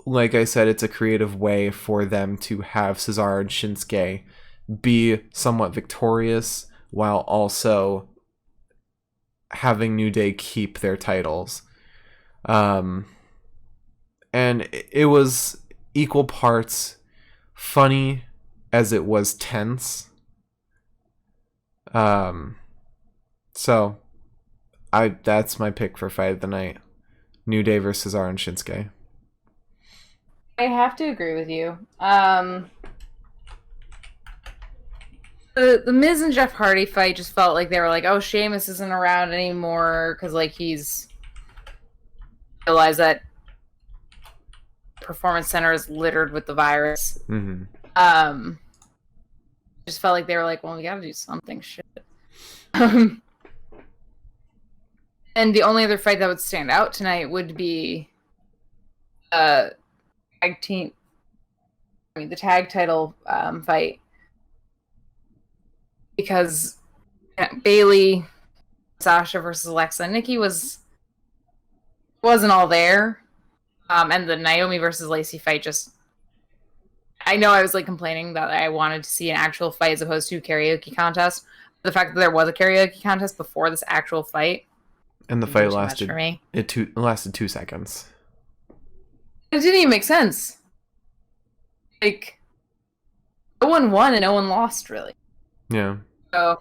like I said, it's a creative way for them to have Cesaro and Shinsuke be somewhat victorious while also having New Day keep their titles. And it was equal parts funny as it was tense. So that's my pick for fight of the night. New Day versus Cesaro and Shinsuke. I have to agree with you. The Miz and Jeff Hardy fight just felt like they were like, oh, Sheamus isn't around anymore because like he's realized that Performance Center is littered with the virus. Mm-hmm. Just felt like they were like, well, we gotta do something. Shit. And the only other fight that would stand out tonight would be the tag title fight, because Bayley, Sasha versus Alexa and Nikki wasn't all there, and the Naomi versus Lacey fight just. I know I was like complaining that I wanted to see an actual fight as opposed to a karaoke contest. The fact that there was a karaoke contest before this actual fight. And the fight lasted. For me. It lasted 2 seconds. It didn't even make sense. Like, no one won and no one lost, really. Yeah. So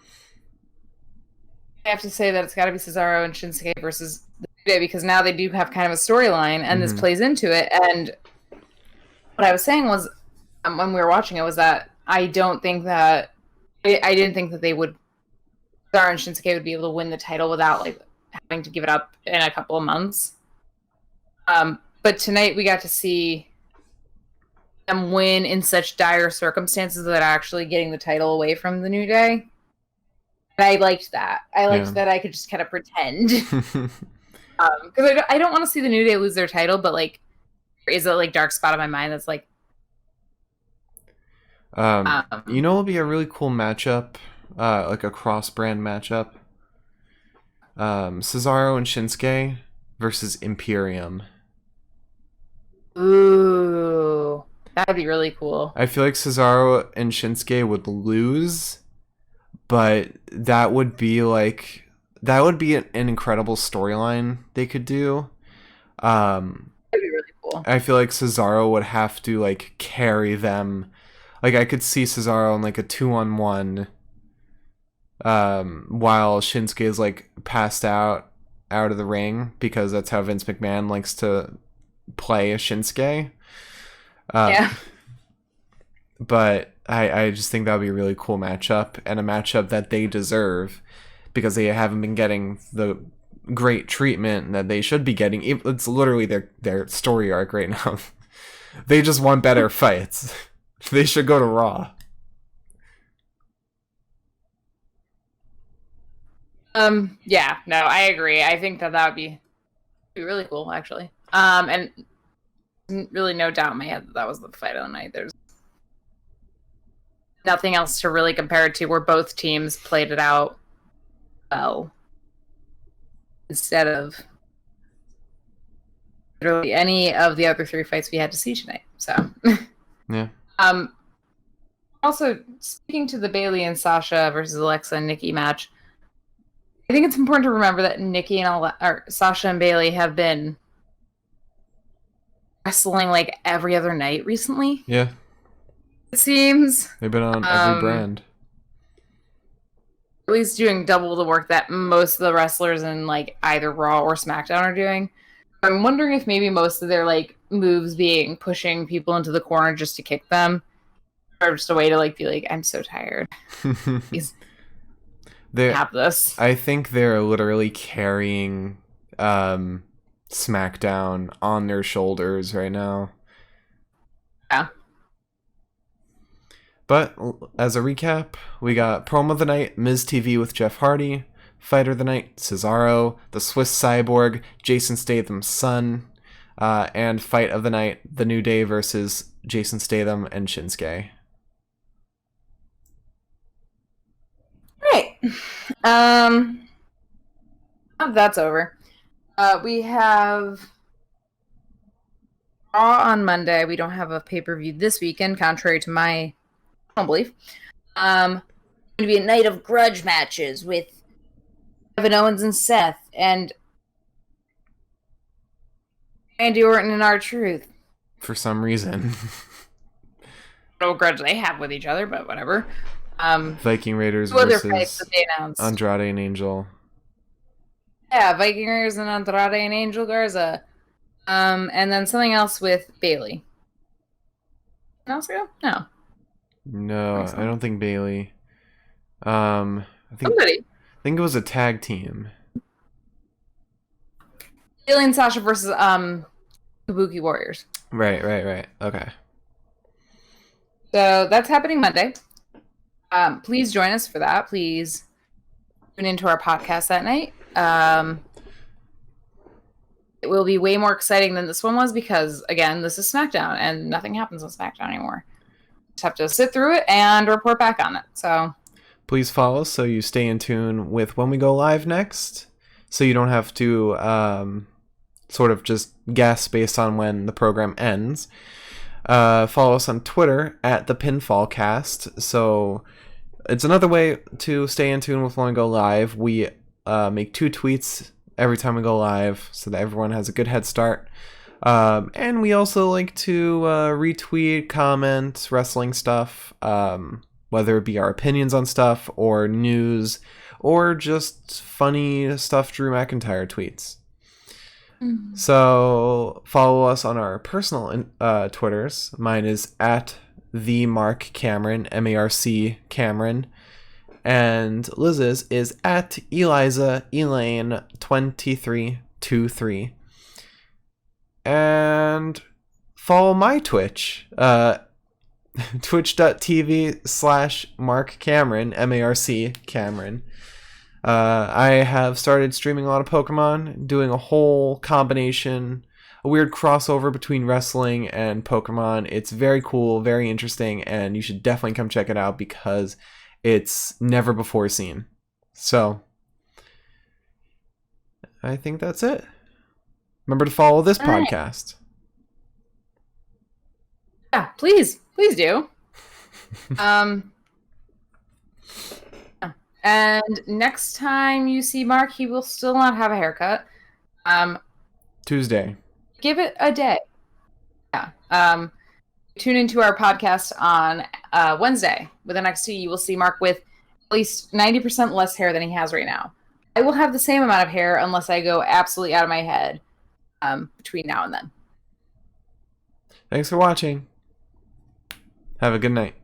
I have to say that it's got to be Cesaro and Shinsuke versus the New Day, because now they do have kind of a storyline, and this plays into it. And what I was saying was, when we were watching it, was that I didn't think that they would, Cesaro and Shinsuke would be able to win the title without like having to give it up in a couple of months. But tonight we got to see them win in such dire circumstances that actually getting the title away from the New Day. And I liked that. I liked Yeah. that I could just kind of pretend. Because I don't want to see the New Day lose their title, but like, there is a like dark spot in my mind that's like, You know, it'll be a really cool matchup, like a cross-brand matchup. Cesaro and Shinsuke versus Imperium. ooh, that'd be really cool. I feel like Cesaro and Shinsuke would lose, but that would be an incredible storyline they could do. That'd be really cool. I feel like Cesaro would have to like carry them. Like I could see Cesaro in like a 2-on-1, while Shinsuke is like passed out of the ring because that's how Vince McMahon likes to play a Shinsuke. Yeah. But I just think that would be a really cool matchup, and a matchup that they deserve because they haven't been getting the great treatment that they should be getting. It's literally their story arc right now. They just want better fights. They should go to Raw. Yeah, no, I agree. I think that would be really cool, actually. And really no doubt in my head that was the fight of the night. There's nothing else to really compare it to, where both teams played it out well instead of literally any of the other 3 fights we had to see tonight. So Yeah. Also, speaking to the Bayley and Sasha versus Alexa and Nikki match, I think it's important to remember that Nikki and Sasha and Bayley have been wrestling like every other night recently. Yeah. It seems They've been on every brand. At least doing double the work that most of the wrestlers in like either Raw or SmackDown are doing. I'm wondering if maybe most of their like moves being pushing people into the corner just to kick them, or just a way to like be like, I'm so tired. They have this. I think they're literally carrying SmackDown on their shoulders right now. Yeah. But as a recap, we got Promo of the Night, Miz TV with Jeff Hardy, Fighter of the Night, Cesaro, the Swiss Cyborg, Jason Statham's son, and Fight of the Night, The New Day versus Jason Statham and Shinsuke. Right. That's over. We have Raw on Monday. We don't have a pay-per-view this weekend, contrary to my belief. Going to be a night of grudge matches with Kevin Owens and Seth, and Randy Orton and R-Truth. For some reason. No grudge they have with each other, but whatever. Viking Raiders versus Andrade and Angel. Yeah, Viking Raiders and Andrade and Angel Garza. And then something else with Bayley. Anything else? No. I don't think Bayley. I think it was a tag team. Bayley and Sasha versus Kabuki Warriors. Right. Okay. So that's happening Monday. Please join us for that. Please tune into our podcast that night. It will be way more exciting than this one was because, again, this is SmackDown and nothing happens on SmackDown anymore. Just have to sit through it and report back on it. So please follow so you stay in tune with when we go live next, so you don't have to sort of just guess based on when the program ends. Follow us on Twitter at the Pinfall Cast. So it's another way to stay in tune with when we go live. We make 2 tweets every time we go live so that everyone has a good head start. And we also like to retweet, comment wrestling stuff, whether it be our opinions on stuff or news or just funny stuff Drew McIntyre tweets. Mm-hmm. So follow us on our personal Twitters. Mine is at the Mark Cameron, MARC Cameron. And Liz's is at Eliza Elaine 2323. And follow my Twitch twitch.tv/Mark Cameron, MARC Cameron. I have started streaming a lot of Pokemon, doing a whole combination, a weird crossover between wrestling and Pokemon. It's very cool, very interesting, and you should definitely come check it out because it's never before seen. So, I think that's it. Remember to follow this All right. podcast. Yeah, please do. And next time you see Mark, he will still not have a haircut. Tuesday. Give it a day. Yeah. Tune into our podcast on Wednesday with NXT. You will see Mark with at least 90% less hair than he has right now. I will have the same amount of hair unless I go absolutely out of my head between now and then. Thanks for watching. Have a good night.